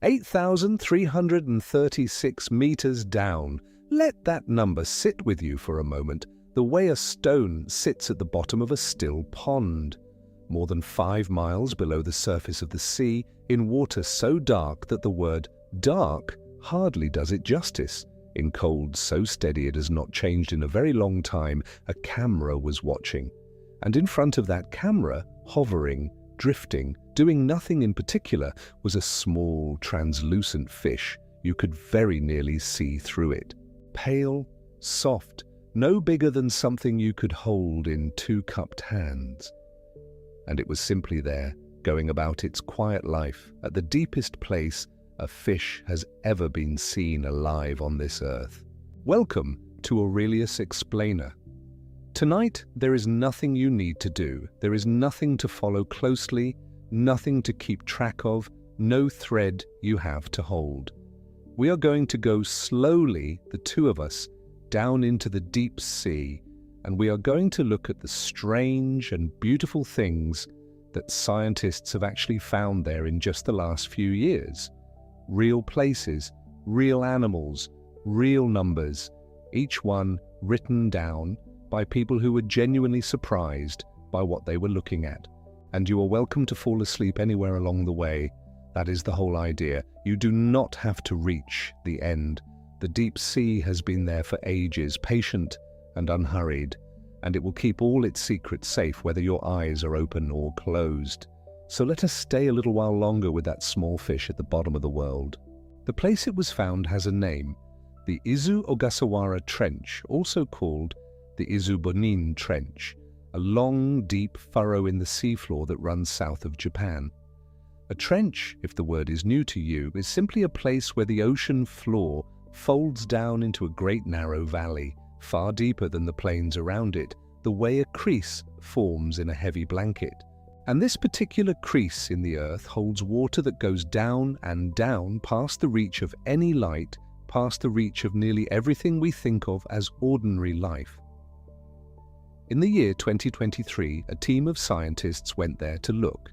8,336 meters down. Let that number sit with you for a moment, the way a stone sits at the bottom of a still pond. More than 5 miles below the surface of the sea, in water so dark that the word dark hardly does it justice. In cold so steady it has not changed in a very long time, a camera was watching. And in front of that camera, hovering, drifting, doing nothing in particular, was a small, translucent fish. You could very nearly see through it. Pale, soft, no bigger than something you could hold in 2 cupped hands. And it was simply there, going about its quiet life, at the deepest place a fish has ever been seen alive on this earth. Welcome to Aurelius Explainer. Tonight, there is nothing you need to do. There is nothing to follow closely, nothing to keep track of, no thread you have to hold. We are going to go slowly, the two of us, down into the deep sea, and we are going to look at the strange and beautiful things that scientists have actually found there in just the last few years. Real places, real animals, real numbers, each one written down by people who were genuinely surprised by what they were looking at. And you are welcome to fall asleep anywhere along the way. That is the whole idea. You do not have to reach the end. The deep sea has been there for ages, patient and unhurried, and it will keep all its secrets safe whether your eyes are open or closed. So let us stay a little while longer with that small fish at the bottom of the world. The place it was found has a name, the Izu-Ogasawara Trench, also called the Izu-Ronne Trench, a long, deep furrow in the seafloor that runs south of Japan. A trench, if the word is new to you, is simply a place where the ocean floor folds down into a great narrow valley, far deeper than the plains around it, the way a crease forms in a heavy blanket. And this particular crease in the earth holds water that goes down and down past the reach of any light, past the reach of nearly everything we think of as ordinary life. In the year 2023, a team of scientists went there to look.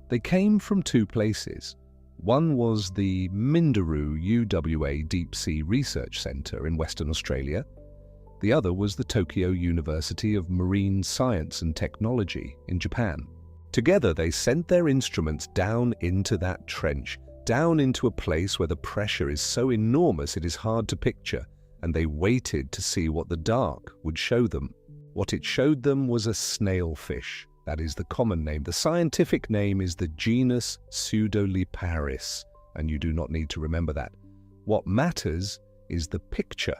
They came from 2 places. One was the Minderoo-UWA Deep Sea Research Centre in Western Australia. The other was the Tokyo University of Marine Science and Technology in Japan. Together they sent their instruments down into that trench, down into a place where the pressure is so enormous it is hard to picture, and they waited to see what the dark would show them. What it showed them was a snailfish. That is the common name. The scientific name is the genus Pseudoliparis, and you do not need to remember that. What matters is the picture.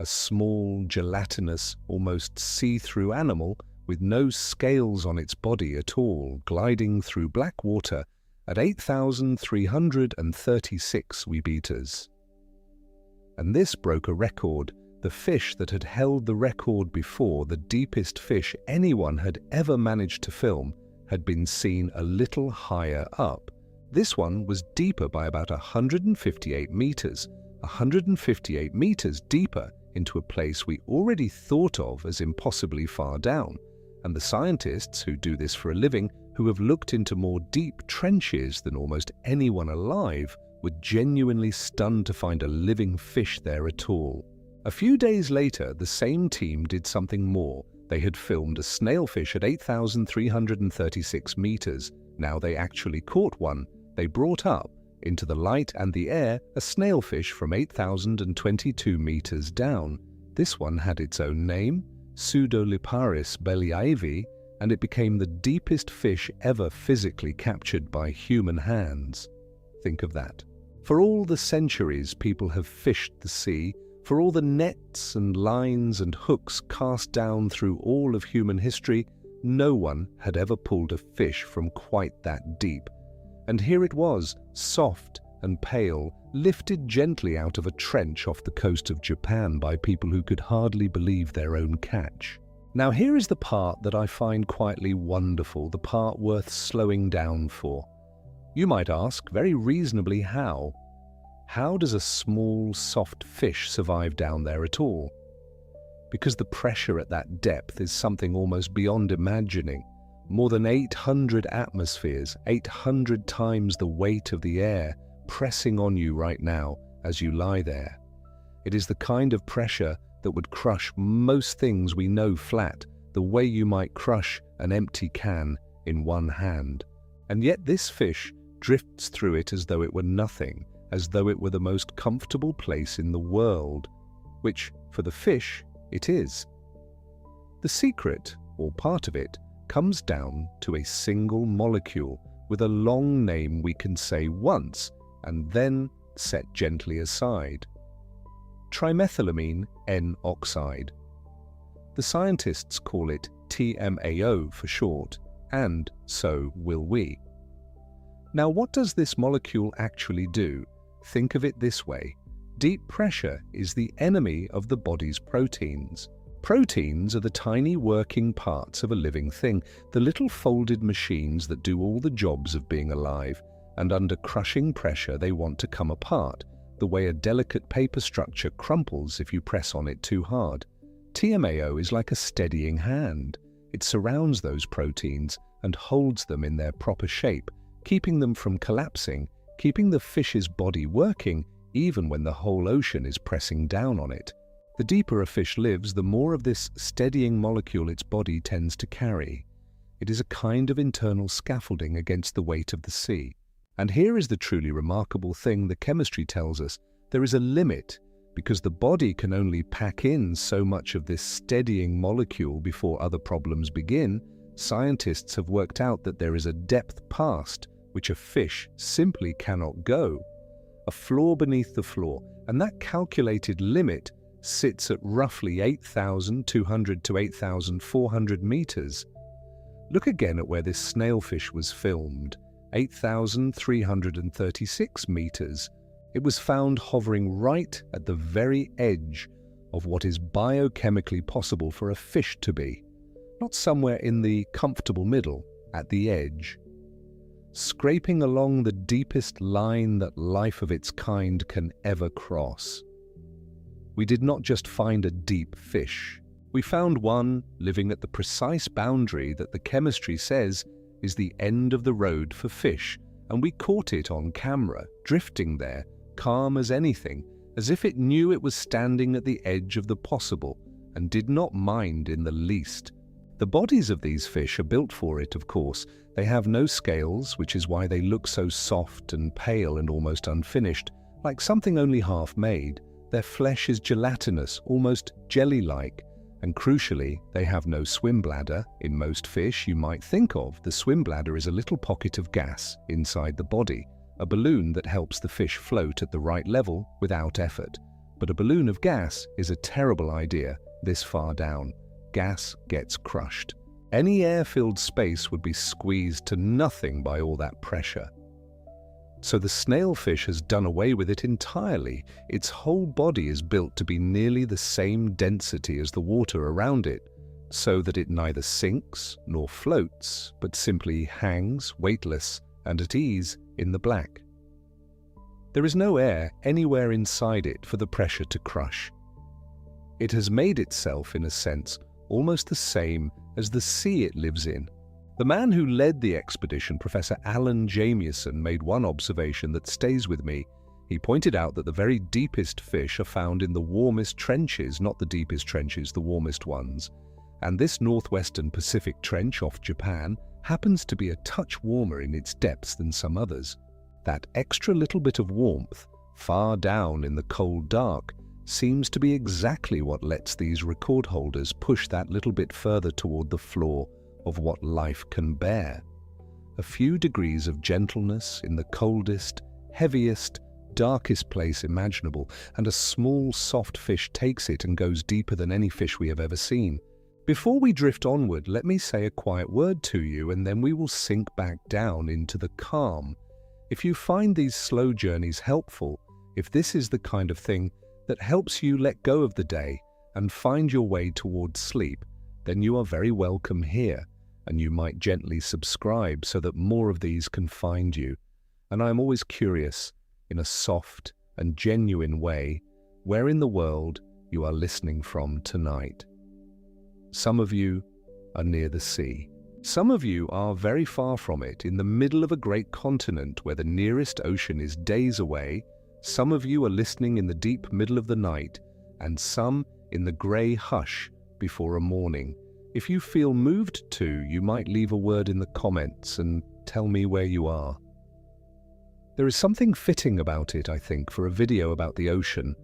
A small, gelatinous, almost see-through animal with no scales on its body at all, gliding through black water at 8,336 meters. And this broke a record. The fish that had held the record before, the deepest fish anyone had ever managed to film, had been seen a little higher up. This one was deeper by about 158 meters, 158 meters deeper into a place we already thought of as impossibly far down. And the scientists who do this for a living, who have looked into more deep trenches than almost anyone alive, were genuinely stunned to find a living fish there at all. A few days later, the same team did something more. They had filmed a snailfish at 8,336 meters. Now they actually caught one. They brought up into the light and the air a snailfish from 8,022 meters down. This one had its own name, Pseudoliparis belliaevi, and it became the deepest fish ever physically captured by human hands. Think of that. For all the centuries people have fished the sea, for all the nets and lines and hooks cast down through all of human history, no one had ever pulled a fish from quite that deep. And here it was, soft and pale, lifted gently out of a trench off the coast of Japan by people who could hardly believe their own catch. Now here is the part that I find quietly wonderful, the part worth slowing down for. You might ask, very reasonably, how? How does a small, soft fish survive down there at all? Because the pressure at that depth is something almost beyond imagining. More than 800 atmospheres, 800 times the weight of the air, pressing on you right now as you lie there. It is the kind of pressure that would crush most things we know flat, the way you might crush an empty can in one hand. And yet this fish drifts through it as though it were nothing, as though it were the most comfortable place in the world, which, for the fish, it is. The secret, or part of it, comes down to a single molecule with a long name we can say once and then set gently aside. Trimethylamine N-oxide. The scientists call it TMAO for short, and so will we. Now, what does this molecule actually do? Think of it this way. Deep pressure is the enemy of the body's proteins. Proteins are the tiny working parts of a living thing, the little folded machines that do all the jobs of being alive, and under crushing pressure they want to come apart, the way a delicate paper structure crumples if you press on it too hard. TMAO is like a steadying hand. It surrounds those proteins and holds them in their proper shape, keeping them from collapsing, keeping the fish's body working even when the whole ocean is pressing down on it. The deeper a fish lives, the more of this steadying molecule its body tends to carry. It is a kind of internal scaffolding against the weight of the sea. And here is the truly remarkable thing the chemistry tells us. There is a limit, because the body can only pack in so much of this steadying molecule before other problems begin. Scientists have worked out that there is a depth past which a fish simply cannot go, a floor beneath the floor, and that calculated limit sits at roughly 8,200 to 8,400 meters. Look again at where this snailfish was filmed, 8,336 meters. It was found hovering right at the very edge of what is biochemically possible for a fish to be, not somewhere in the comfortable middle, at the edge. Scraping along the deepest line that life of its kind can ever cross. We did not just find a deep fish. We found one living at the precise boundary that the chemistry says is the end of the road for fish, and we caught it on camera, drifting there, calm as anything, as if it knew it was standing at the edge of the possible and did not mind in the least. The bodies of these fish are built for it, of course. They have no scales, which is why they look so soft and pale and almost unfinished, like something only half made. Their flesh is gelatinous, almost jelly-like, and crucially, they have no swim bladder. In most fish you might think of, the swim bladder is a little pocket of gas inside the body, a balloon that helps the fish float at the right level without effort. But a balloon of gas is a terrible idea this far down. Gas gets crushed. Any air-filled space would be squeezed to nothing by all that pressure. So the snailfish has done away with it entirely. Its whole body is built to be nearly the same density as the water around it, so that it neither sinks nor floats, but simply hangs, weightless and at ease, in the black. There is no air anywhere inside it for the pressure to crush. It has made itself, in a sense, almost the same as the sea it lives in. The man who led the expedition, Professor Alan Jamieson, made one observation that stays with me. He pointed out that the very deepest fish are found in the warmest trenches, not the deepest trenches, the warmest ones. And this northwestern Pacific trench off Japan happens to be a touch warmer in its depths than some others. That extra little bit of warmth, far down in the cold dark, seems to be exactly what lets these record holders push that little bit further toward the floor of what life can bear. A few degrees of gentleness in the coldest, heaviest, darkest place imaginable, and a small, soft fish takes it and goes deeper than any fish we have ever seen. Before we drift onward, let me say a quiet word to you, and then we will sink back down into the calm. If you find these slow journeys helpful, if this is the kind of thing that helps you let go of the day and find your way towards sleep, then you are very welcome here, and you might gently subscribe so that more of these can find you. And I am always curious, in a soft and genuine way, where in the world you are listening from tonight. Some of you are near the sea. Some of you are very far from it, in the middle of a great continent where the nearest ocean is days away. Some of you are listening in the deep middle of the night, and some in the grey hush before a morning. If you feel moved to, you might leave a word in the comments and tell me where you are. There is something fitting about it, I think, for a video about the ocean.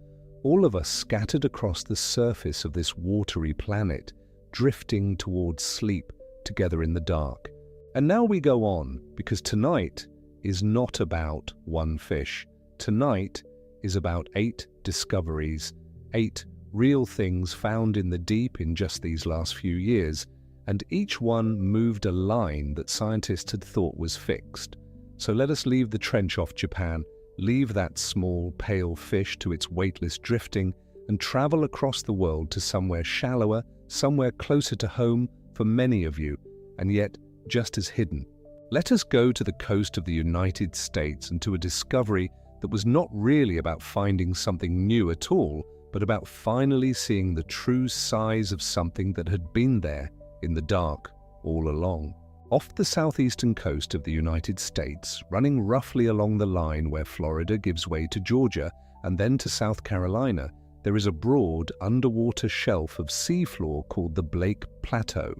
All of us scattered across the surface of this watery planet, drifting towards sleep together in the dark. And now we go on, because tonight is not about one fish. Tonight is about 8 discoveries, 8 real things found in the deep in just these last few years, and each one moved a line that scientists had thought was fixed. So let us leave the trench off Japan, leave that small, pale fish to its weightless drifting, and travel across the world to somewhere shallower, somewhere closer to home for many of you, and yet just as hidden. Let us go to the coast of the United States and to a discovery that was not really about finding something new at all, but about finally seeing the true size of something that had been there in the dark all along. Off the southeastern coast of the United States, running roughly along the line where Florida gives way to Georgia and then to South Carolina, there is a broad underwater shelf of seafloor called the Blake Plateau.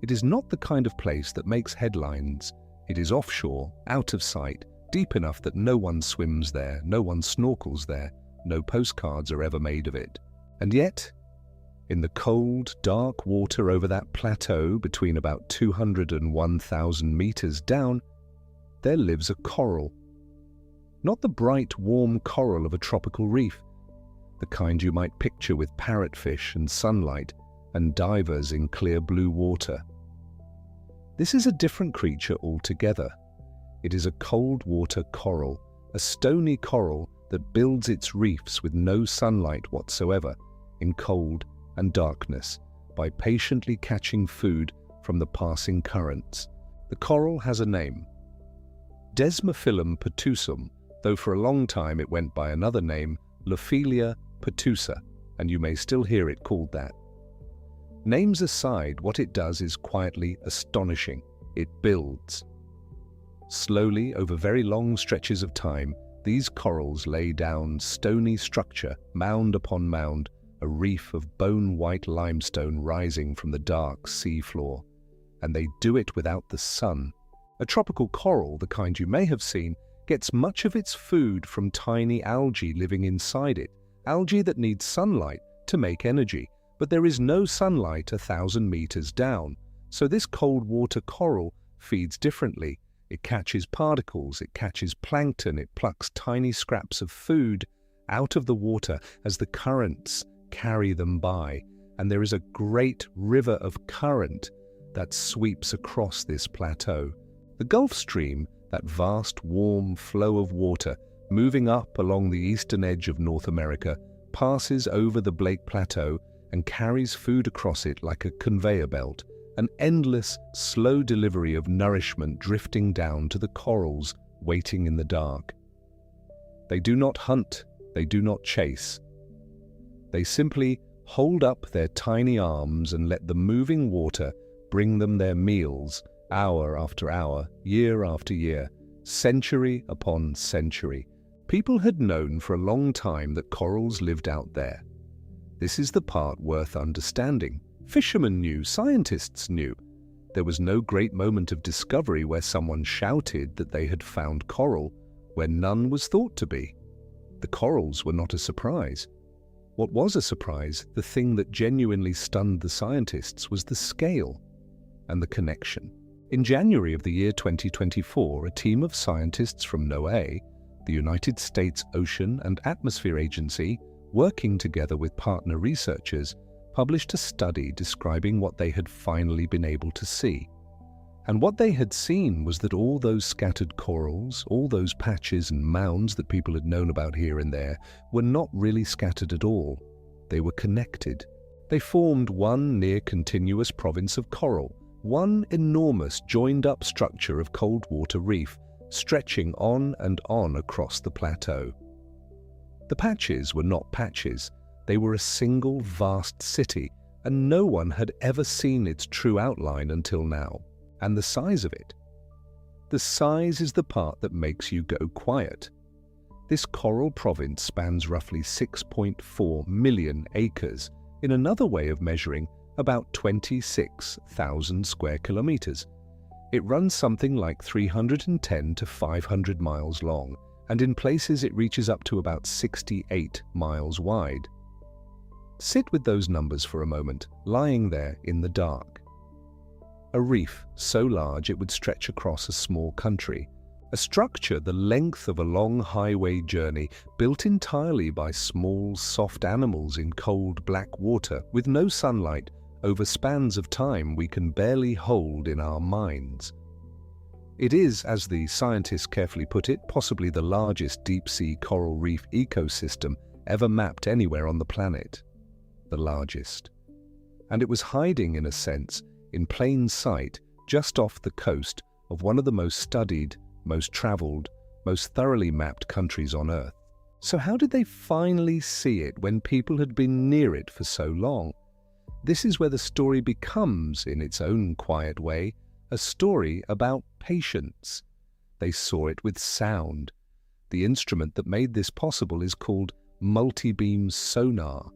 It is not the kind of place that makes headlines. It is offshore, out of sight, deep enough that no one swims there, no one snorkels there, no postcards are ever made of it. And yet, in the cold, dark water over that plateau between about 200 and 1,000 meters down, there lives a coral. Not the bright, warm coral of a tropical reef, the kind you might picture with parrotfish and sunlight and divers in clear blue water. This is a different creature altogether. It is a cold water coral, a stony coral that builds its reefs with no sunlight whatsoever, in cold and darkness, by patiently catching food from the passing currents. The coral has a name, Desmophyllum pertusum, though for a long time it went by another name, Lophelia pertusa, and you may still hear it called that. Names aside, what it does is quietly astonishing. It builds. Slowly, over very long stretches of time, these corals lay down stony structure, mound upon mound, a reef of bone-white limestone rising from the dark sea floor. And they do it without the sun. A tropical coral, the kind you may have seen, gets much of its food from tiny algae living inside it, algae that needs sunlight to make energy. But there is no sunlight 1,000 meters down, so this cold water coral feeds differently. It catches particles, it catches plankton, it plucks tiny scraps of food out of the water as the currents carry them by, and there is a great river of current that sweeps across this plateau. The Gulf Stream, that vast warm flow of water moving up along the eastern edge of North America, passes over the Blake Plateau and carries food across it like a conveyor belt, an endless, slow delivery of nourishment drifting down to the corals waiting in the dark. They do not hunt, they do not chase. They simply hold up their tiny arms and let the moving water bring them their meals, hour after hour, year after year, century upon century. People had known for a long time that corals lived out there. This is the part worth understanding. Fishermen knew, scientists knew. There was no great moment of discovery where someone shouted that they had found coral, where none was thought to be. The corals were not a surprise. What was a surprise, the thing that genuinely stunned the scientists, was the scale and the connection. In January of the year 2024, a team of scientists from NOAA, the United States Ocean and Atmosphere Agency, working together with partner researchers, published a study describing what they had finally been able to see. And what they had seen was that all those scattered corals, all those patches and mounds that people had known about here and there, were not really scattered at all. They were connected. They formed one near-continuous province of coral, one enormous joined-up structure of cold water reef, stretching on and on across the plateau. The patches were not patches. They were a single vast city, and no one had ever seen its true outline until now. and the size of it. The size is the part that makes you go quiet. This coral province spans roughly 6.4 million acres, in another way of measuring, about 26,000 square kilometers. It runs something like 310 to 500 miles long, and in places it reaches up to about 68 miles wide. Sit with those numbers for a moment, lying there in the dark. A reef so large it would stretch across a small country. A structure the length of a long highway journey, built entirely by small, soft animals in cold black water with no sunlight over spans of time we can barely hold in our minds. It is, as the scientists carefully put it, possibly the largest deep-sea coral reef ecosystem ever mapped anywhere on the planet. The largest. And it was hiding, in a sense, in plain sight, just off the coast of one of the most studied, most traveled, most thoroughly mapped countries on Earth. So how did they finally see it when people had been near it for so long? This is where the story becomes, in its own quiet way, a story about patience. They saw it with sound. The instrument that made this possible is called multi-beam sonar.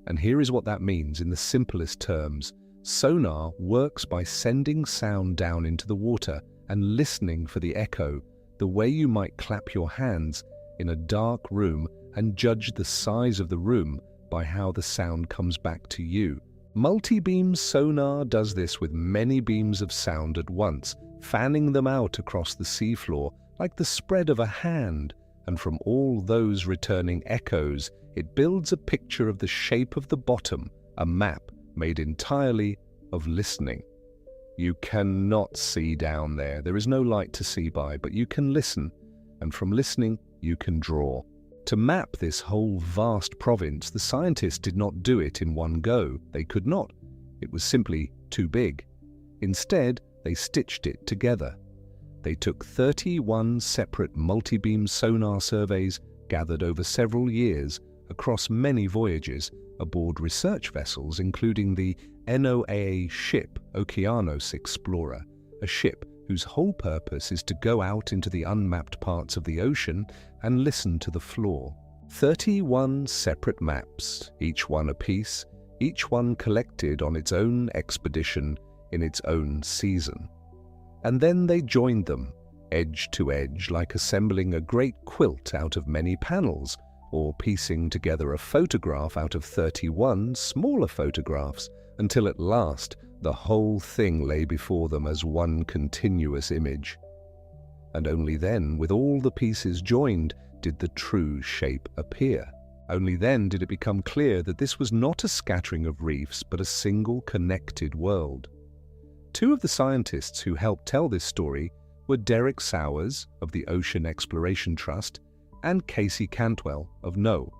And here is what that means in the simplest terms. Sonar works by sending sound down into the water and listening for the echo, the way you might clap your hands in a dark room and judge the size of the room by how the sound comes back to you. Multi-beam sonar does this with many beams of sound at once, fanning them out across the seafloor like the spread of a hand, and from all those returning echoes, it builds a picture of the shape of the bottom, a map made entirely of listening. You cannot see down there. There is no light to see by, but you can listen, and from listening, you can draw. To map this whole vast province, the scientists did not do it in one go. They could not. It was simply too big. Instead, they stitched it together. They took 31 separate multi-beam sonar surveys gathered over several years across many voyages aboard research vessels, including the NOAA ship Okeanos Explorer, a ship whose whole purpose is to go out into the unmapped parts of the ocean and listen to the floor. 31 separate maps, each one a piece, each one collected on its own expedition in its own season. And then they joined them, edge to edge, like assembling a great quilt out of many panels, or piecing together a photograph out of 31 smaller photographs, until at last the whole thing lay before them as one continuous image. And only then, with all the pieces joined, did the true shape appear. Only then did it become clear that this was not a scattering of reefs, but a single connected world. Two of the scientists who helped tell this story were Derek Sowers of the Ocean Exploration Trust and Casey Cantwell of NOAA,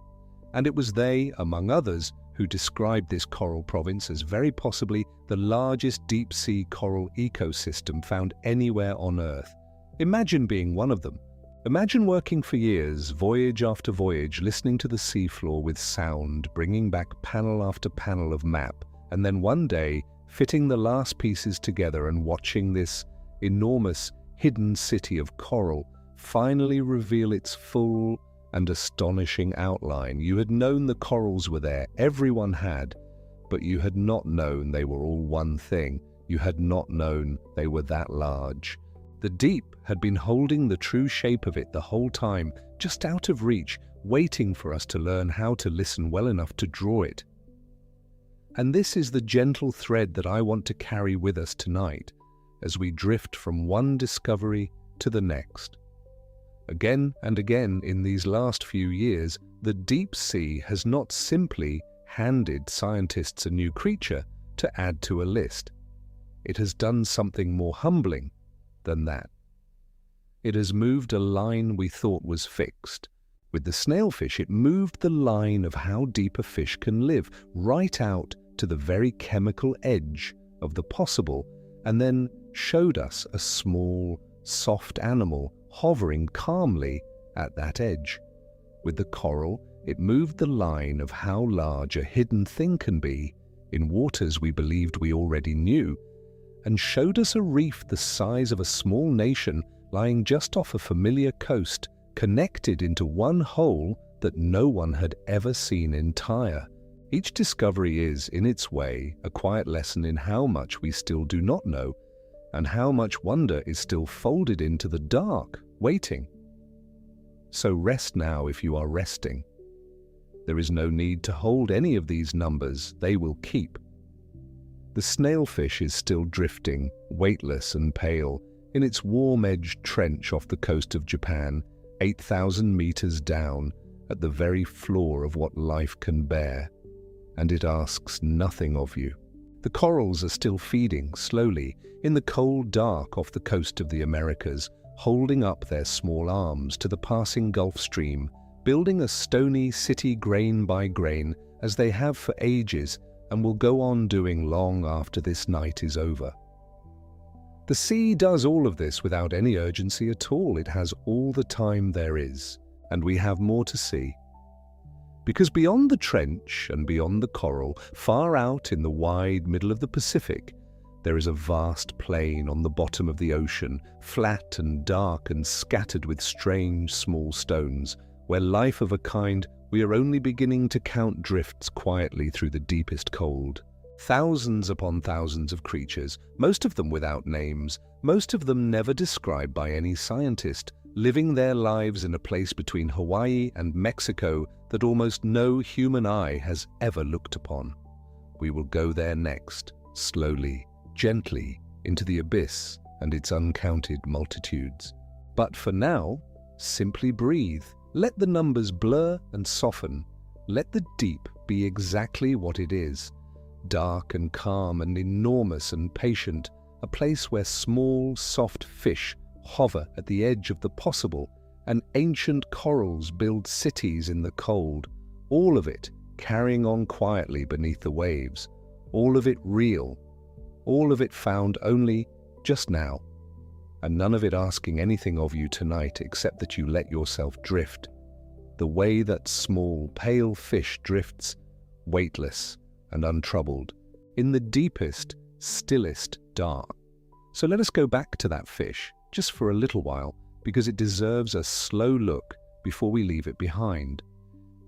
and it was they, among others, who described this coral province as very possibly the largest deep-sea coral ecosystem found anywhere on Earth. Imagine being one of them. Imagine working for years, voyage after voyage, listening to the seafloor with sound, bringing back panel after panel of map, and then one day fitting the last pieces together and watching this enormous hidden city of coral finally reveal its full and astonishing outline. You had known the corals were there, everyone had, but you had not known they were all one thing. You had not known they were that large. The deep had been holding the true shape of it the whole time, just out of reach, waiting for us to learn how to listen well enough to draw it. And this is the gentle thread that I want to carry with us tonight, as we drift from one discovery to the next. Again and again in these last few years, the deep sea has not simply handed scientists a new creature to add to a list. It has done something more humbling than that. It has moved a line we thought was fixed. With the snailfish, it moved the line of how deep a fish can live, right out to the very chemical edge of the possible, and then showed us a small, soft animal hovering calmly at that edge. With the coral, it moved the line of how large a hidden thing can be in waters we believed we already knew, and showed us a reef the size of a small nation lying just off a familiar coast, connected into one whole that no one had ever seen entire. Each discovery is, in its way, a quiet lesson in how much we still do not know, and how much wonder is still folded into the dark, waiting. So rest now if you are resting. There is no need to hold any of these numbers, they will keep. The snailfish is still drifting, weightless and pale, in its warm-edged trench off the coast of Japan, 8,000 meters down, at the very floor of what life can bear. And it asks nothing of you. The corals are still feeding, slowly, in the cold dark off the coast of the Americas, holding up their small arms to the passing Gulf Stream, building a stony city grain by grain, as they have for ages and will go on doing long after this night is over. The sea does all of this without any urgency at all. It has all the time there is, and we have more to see. Because beyond the trench and beyond the coral, far out in the wide middle of the Pacific, there is a vast plain on the bottom of the ocean, flat and dark and scattered with strange small stones, where life of a kind we are only beginning to count drifts quietly through the deepest cold. Thousands upon thousands of creatures, most of them without names, most of them never described by any scientist, living their lives in a place between Hawaii and Mexico that almost no human eye has ever looked upon. We will go there next, slowly, gently, into the abyss and its uncounted multitudes. But for now, simply breathe. Let the numbers blur and soften. Let the deep be exactly what it is. Dark and calm and enormous and patient, a place where small, soft fish hover at the edge of the possible, and ancient corals build cities in the cold, all of it carrying on quietly beneath the waves, all of it real, all of it found only just now, and none of it asking anything of you tonight except that you let yourself drift, the way that small, pale fish drifts, weightless and untroubled, in the deepest, stillest dark. So let us go back to that fish, just for a little while, because it deserves a slow look before we leave it behind.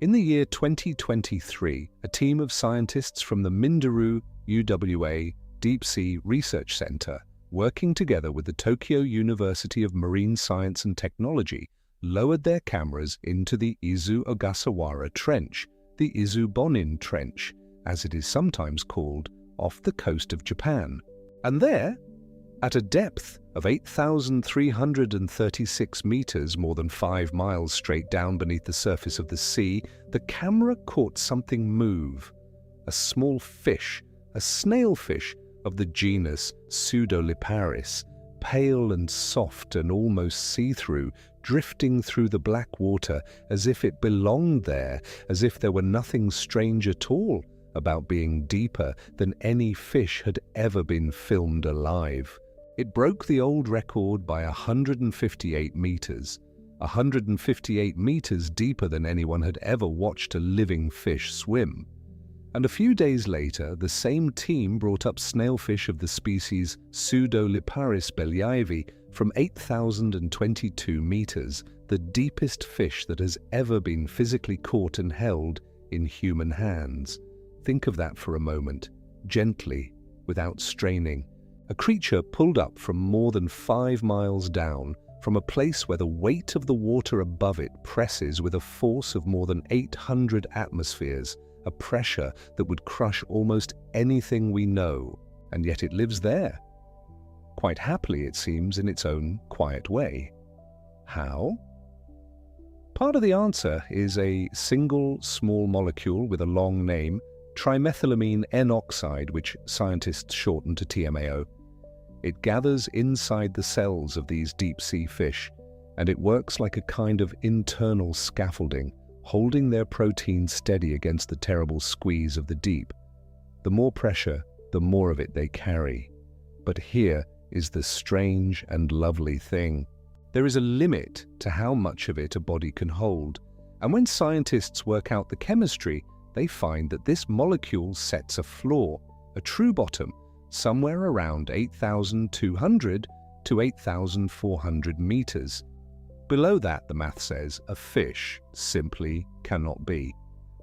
In the year 2023, a team of scientists from the Minderoo-UWA Deep Sea Research Center, working together with the Tokyo University of Marine Science and Technology, lowered their cameras into the Izu-Ogasawara Trench, the Izu-Bonin Trench, as it is sometimes called, off the coast of Japan. And there, at a depth of 8,336 meters, more than 5 miles straight down beneath the surface of the sea, the camera caught something move. A small fish, a snailfish of the genus Pseudoliparis, pale and soft and almost see-through, drifting through the black water as if it belonged there, as if there were nothing strange at all about being deeper than any fish had ever been filmed alive. It broke the old record by 158 meters, 158 meters deeper than anyone had ever watched a living fish swim. And a few days later, the same team brought up snailfish of the species Pseudoliparis belyaevi from 8,022 meters, the deepest fish that has ever been physically caught and held in human hands. Think of that for a moment, gently, without straining. A creature pulled up from more than 5 miles down, from a place where the weight of the water above it presses with a force of more than 800 atmospheres, a pressure that would crush almost anything we know, and yet it lives there. Quite happily, it seems, in its own quiet way. How? Part of the answer is a single small molecule with a long name, trimethylamine N-oxide, which scientists shorten to TMAO. It gathers inside the cells of these deep-sea fish, and it works like a kind of internal scaffolding, holding their protein steady against the terrible squeeze of the deep. The more pressure, the more of it they carry. But here is the strange and lovely thing. There is a limit to how much of it a body can hold, and when scientists work out the chemistry, they find that this molecule sets a floor, a true bottom, somewhere around 8,200 to 8,400 meters. Below that, the math says, a fish simply cannot be.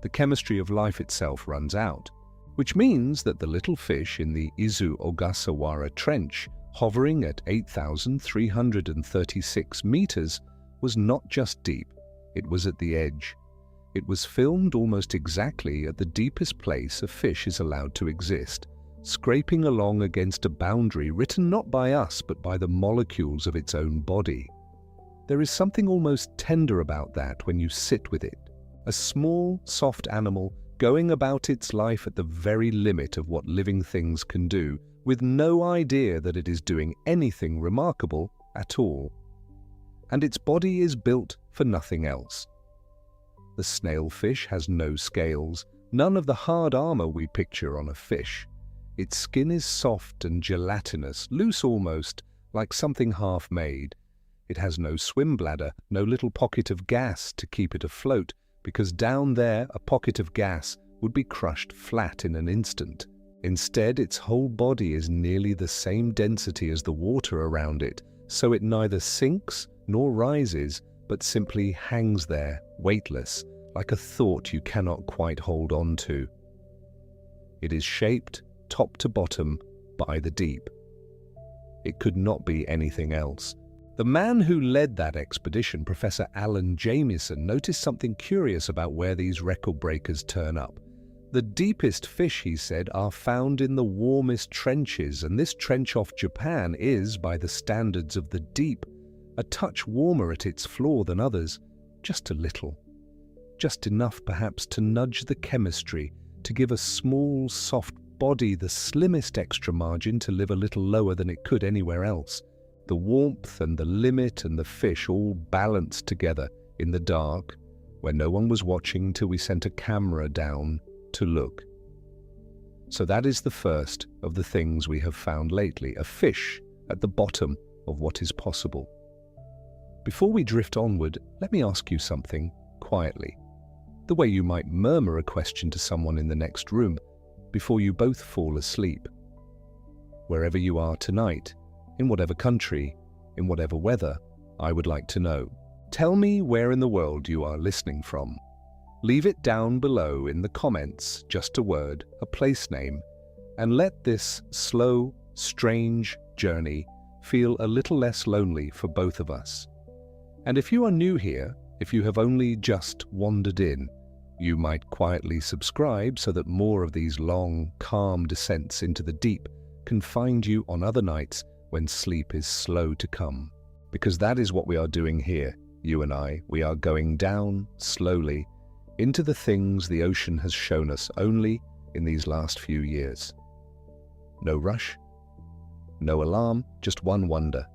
The chemistry of life itself runs out, which means that the little fish in the Izu-Ogasawara Trench, hovering at 8,336 meters, was not just deep, it was at the edge. It was filmed almost exactly at the deepest place a fish is allowed to exist, scraping along against a boundary written not by us but by the molecules of its own body. There is something almost tender about that when you sit with it. A small, soft animal going about its life at the very limit of what living things can do, with no idea that it is doing anything remarkable at all. And its body is built for nothing else. The snailfish has no scales, none of the hard armor we picture on a fish. Its skin is soft and gelatinous, loose almost, like something half-made. It has no swim bladder, no little pocket of gas to keep it afloat, because down there a pocket of gas would be crushed flat in an instant. Instead, its whole body is nearly the same density as the water around it, so it neither sinks nor rises, but simply hangs there, weightless, like a thought you cannot quite hold on to. It is shaped, top to bottom, by the deep. It could not be anything else. The man who led that expedition, Professor Alan Jamieson, noticed something curious about where these record breakers turn up. The deepest fish, he said, are found in the warmest trenches, and this trench off Japan is, by the standards of the deep, a touch warmer at its floor than others, just a little. Just enough, perhaps, to nudge the chemistry, to give a small, soft body the slimmest extra margin to live a little lower than it could anywhere else. The warmth and the limit and the fish all balanced together in the dark, where no one was watching till we sent a camera down to look. So that is the first of the things we have found lately, a fish at the bottom of what is possible. Before we drift onward, let me ask you something quietly, the way you might murmur a question to someone in the next room before you both fall asleep. Wherever you are tonight, in whatever country, in whatever weather, I would like to know. Tell me where in the world you are listening from. Leave it down below in the comments, just a word, a place name, and let this slow, strange journey feel a little less lonely for both of us. And if you are new here, if you have only just wandered in, you might quietly subscribe so that more of these long, calm descents into the deep can find you on other nights when sleep is slow to come. Because that is what we are doing here, you and I. We are going down, slowly, into the things the ocean has shown us only in these last few years. No rush, no alarm, just one wonder,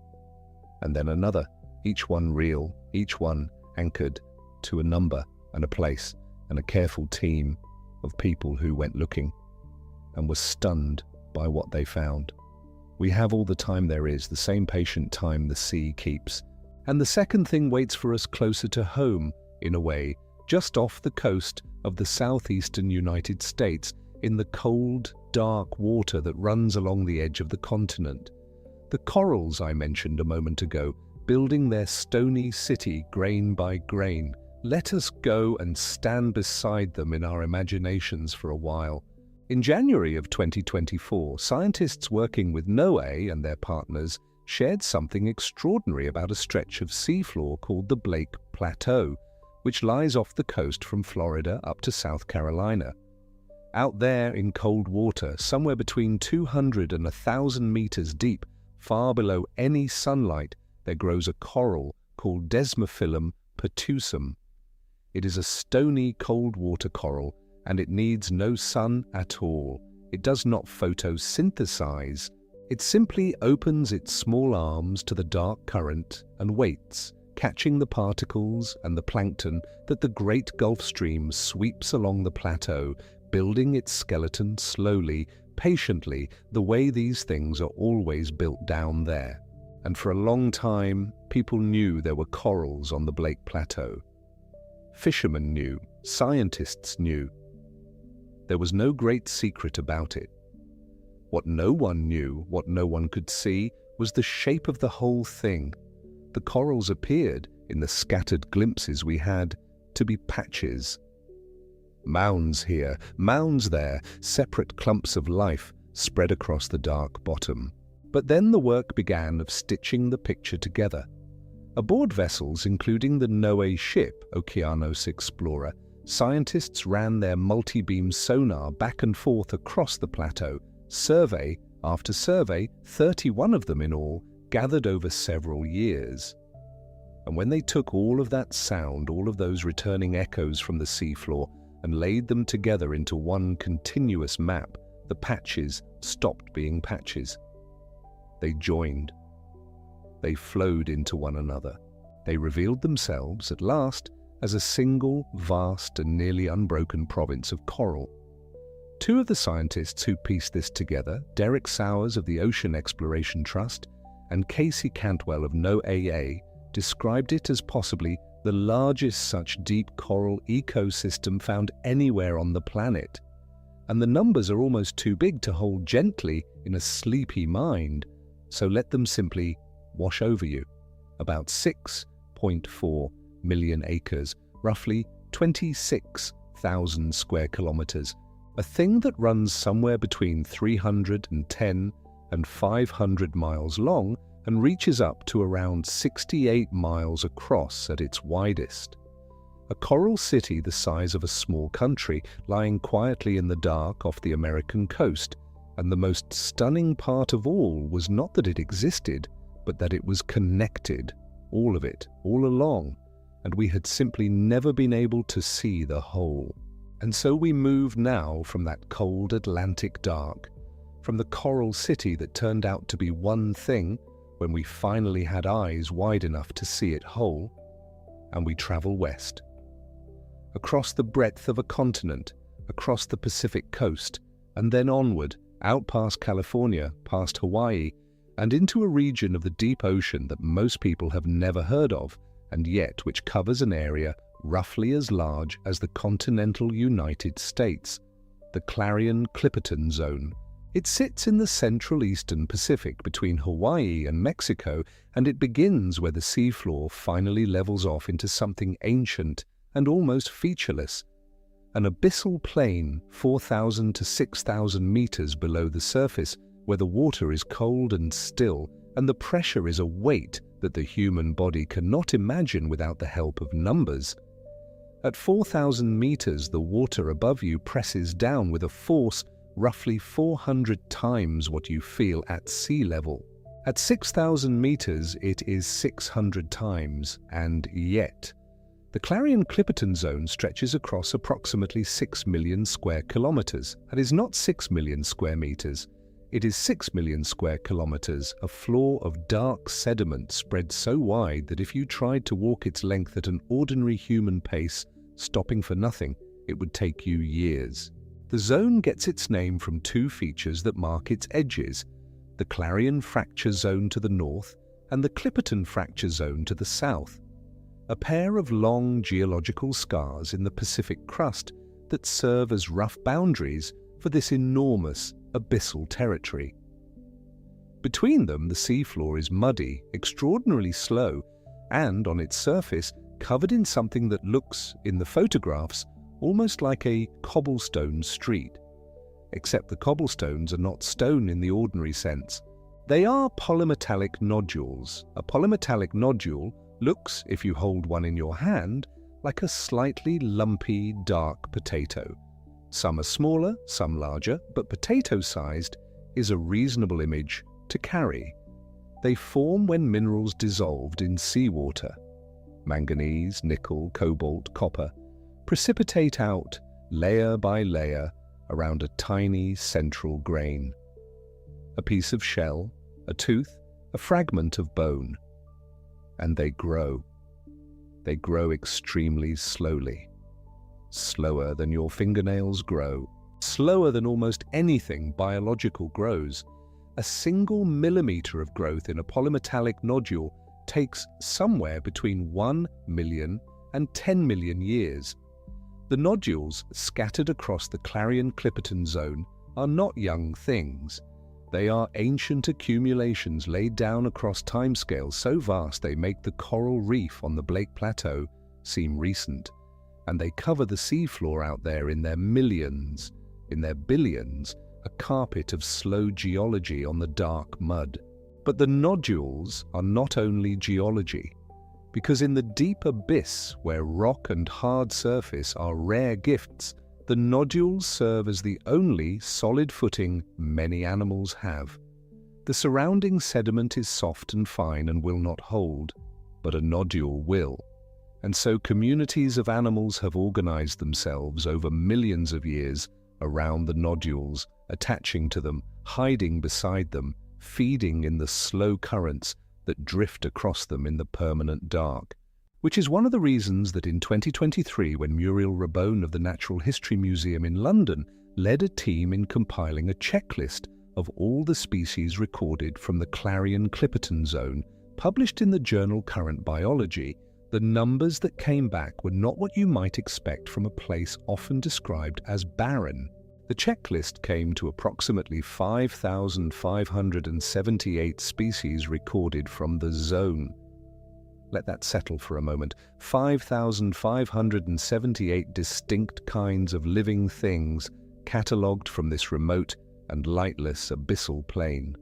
and then another, each one real, each one anchored to a number and a place and a careful team of people who went looking and were stunned by what they found. We have all the time there is, the same patient time the sea keeps. And the second thing waits for us closer to home, in a way, just off the coast of the southeastern United States, in the cold, dark water that runs along the edge of the continent. The corals I mentioned a moment ago, building their stony city grain by grain. Let us go and stand beside them in our imaginations for a while. In January of 2024, scientists working with NOAA and their partners shared something extraordinary about a stretch of seafloor called the Blake Plateau, which lies off the coast from Florida up to South Carolina. Out there in cold water, somewhere between 200 and 1,000 meters deep, far below any sunlight, there grows a coral called Desmophyllum pertusum. It is a stony cold water coral, and it needs no sun at all. It does not photosynthesize. It simply opens its small arms to the dark current and waits, catching the particles and the plankton that the great Gulf Stream sweeps along the plateau, building its skeleton slowly, patiently, the way these things are always built down there. And for a long time, people knew there were corals on the Blake Plateau. Fishermen knew, scientists knew. There was no great secret about it. What no one knew, what no one could see, was the shape of the whole thing. The corals appeared, in the scattered glimpses we had, to be patches. Mounds here, mounds there, separate clumps of life spread across the dark bottom. But then the work began of stitching the picture together. Aboard vessels, including the NOAA ship Okeanos Explorer, scientists ran their multi-beam sonar back and forth across the plateau, survey after survey, 31 of them in all, gathered over several years. And when they took all of that sound, all of those returning echoes from the seafloor, and laid them together into one continuous map, the patches stopped being patches. They joined. They flowed into one another. They revealed themselves, at last, as a single, vast and nearly unbroken province of coral. Two of the scientists who pieced this together, Derek Sowers of the Ocean Exploration Trust and Casey Cantwell of NOAA, described it as possibly the largest such deep coral ecosystem found anywhere on the planet. And the numbers are almost too big to hold gently in a sleepy mind, so let them simply wash over you. About 6.4 million acres, roughly 26,000 square kilometers, a thing that runs somewhere between 310 and 500 miles long and reaches up to around 68 miles across at its widest. A coral city the size of a small country, lying quietly in the dark off the American coast, and the most stunning part of all was not that it existed, but that it was connected, all of it, all along, and we had simply never been able to see the whole. And so we move now from that cold Atlantic dark, from the coral city that turned out to be one thing when we finally had eyes wide enough to see it whole, and we travel west. Across the breadth of a continent, across the Pacific coast, and then onward, out past California, past Hawaii, and into a region of the deep ocean that most people have never heard of, and yet which covers an area roughly as large as the continental United States, the Clarion-Clipperton Zone. It sits in the central eastern Pacific between Hawaii and Mexico, and it begins where the seafloor finally levels off into something ancient and almost featureless, an abyssal plain 4,000 to 6,000 meters below the surface, where the water is cold and still, and the pressure is a weight that the human body cannot imagine without the help of numbers. At 4,000 meters, the water above you presses down with a force roughly 400 times what you feel at sea level. At 6,000 meters, it is 600 times, and yet. The Clarion-Clipperton Zone stretches across approximately 6 million square kilometers. That is not 6 million square meters. It is 6 million square kilometers, a floor of dark sediment spread so wide that if you tried to walk its length at an ordinary human pace, stopping for nothing, it would take you years. The zone gets its name from two features that mark its edges, the Clarion Fracture Zone to the north and the Clipperton Fracture Zone to the south, a pair of long geological scars in the Pacific crust that serve as rough boundaries for this enormous abyssal territory. Between them, the seafloor is muddy, extraordinarily slow, and on its surface, covered in something that looks, in the photographs, almost like a cobblestone street. Except the cobblestones are not stone in the ordinary sense. They are polymetallic nodules. A polymetallic nodule looks, if you hold one in your hand, like a slightly lumpy, dark potato. Some are smaller, some larger, but potato-sized is a reasonable image to carry. They form when minerals dissolved in seawater. Manganese, nickel, cobalt, copper precipitate out, layer by layer, around a tiny central grain. A piece of shell, a tooth, a fragment of bone. And they grow. They grow extremely slowly. Slower than your fingernails grow, slower than almost anything biological grows. A single millimeter of growth in a polymetallic nodule takes somewhere between 1 million and 10 million years. The nodules scattered across the Clarion-Clipperton Zone are not young things. They are ancient accumulations laid down across timescales so vast they make the coral reef on the Blake Plateau seem recent, and they cover the seafloor out there in their millions, in their billions, a carpet of slow geology on the dark mud. But the nodules are not only geology, because in the deep abyss where rock and hard surface are rare gifts, the nodules serve as the only solid footing many animals have. The surrounding sediment is soft and fine and will not hold, but a nodule will. And so communities of animals have organized themselves over millions of years around the nodules, attaching to them, hiding beside them, feeding in the slow currents that drift across them in the permanent dark. Which is one of the reasons that in 2023, when Muriel Rabone of the Natural History Museum in London led a team in compiling a checklist of all the species recorded from the Clarion-Clipperton Zone, published in the journal Current Biology, the numbers that came back were not what you might expect from a place often described as barren. The checklist came to approximately 5,578 species recorded from the zone. Let that settle for a moment. 5,578 distinct kinds of living things catalogued from this remote and lightless abyssal plain.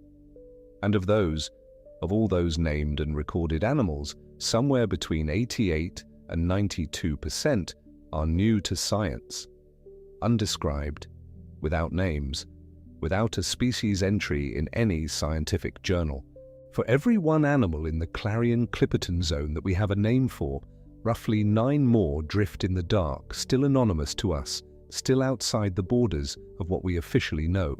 And of all those named and recorded animals, somewhere between 88 and 92% are new to science, undescribed, without names, without a species entry in any scientific journal. For every one animal in the Clarion-Clipperton Zone that we have a name for, roughly 9 more drift in the dark, still anonymous to us, still outside the borders of what we officially know.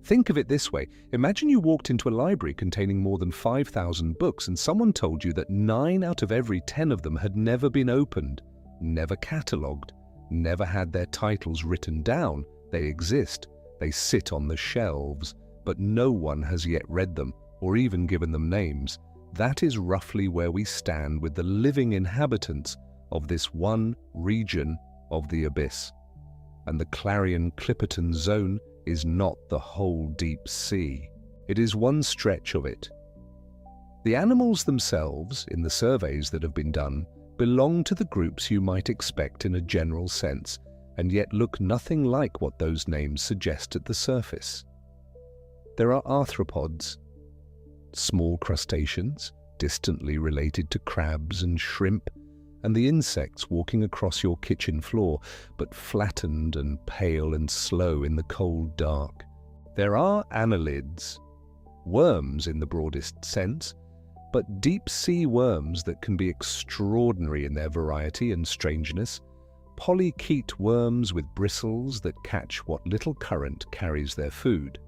Think of it this way. Imagine you walked into a library containing more than 5,000 books and someone told you that 9 out of every 10 of them had never been opened, never catalogued, never had their titles written down. They exist, they sit on the shelves, but no one has yet read them or even given them names. That is roughly where we stand with the living inhabitants of this one region of the abyss. And the Clarion-Clipperton Zone is not the whole deep sea. It is one stretch of it. The animals themselves, in the surveys that have been done, belong to the groups you might expect in a general sense, and yet look nothing like what those names suggest at the surface. There are arthropods, small crustaceans, distantly related to crabs and shrimp, and the insects walking across your kitchen floor, but flattened and pale and slow in the cold dark. There are annelids, worms in the broadest sense, but deep-sea worms that can be extraordinary in their variety and strangeness, polychaete worms with bristles that catch what little current carries their food.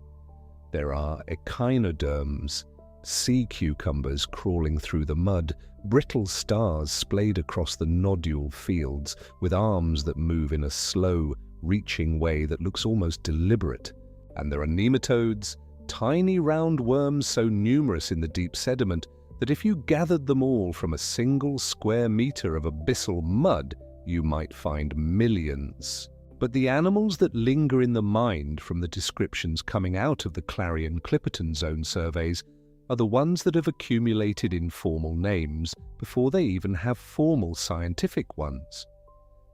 There are echinoderms, sea cucumbers crawling through the mud, brittle stars splayed across the nodule fields with arms that move in a slow, reaching way that looks almost deliberate. And there are nematodes, tiny round worms so numerous in the deep sediment that if you gathered them all from a single square meter of abyssal mud, you might find millions. But the animals that linger in the mind from the descriptions coming out of the Clarion-Clipperton Zone surveys are the ones that have accumulated informal names before they even have formal scientific ones.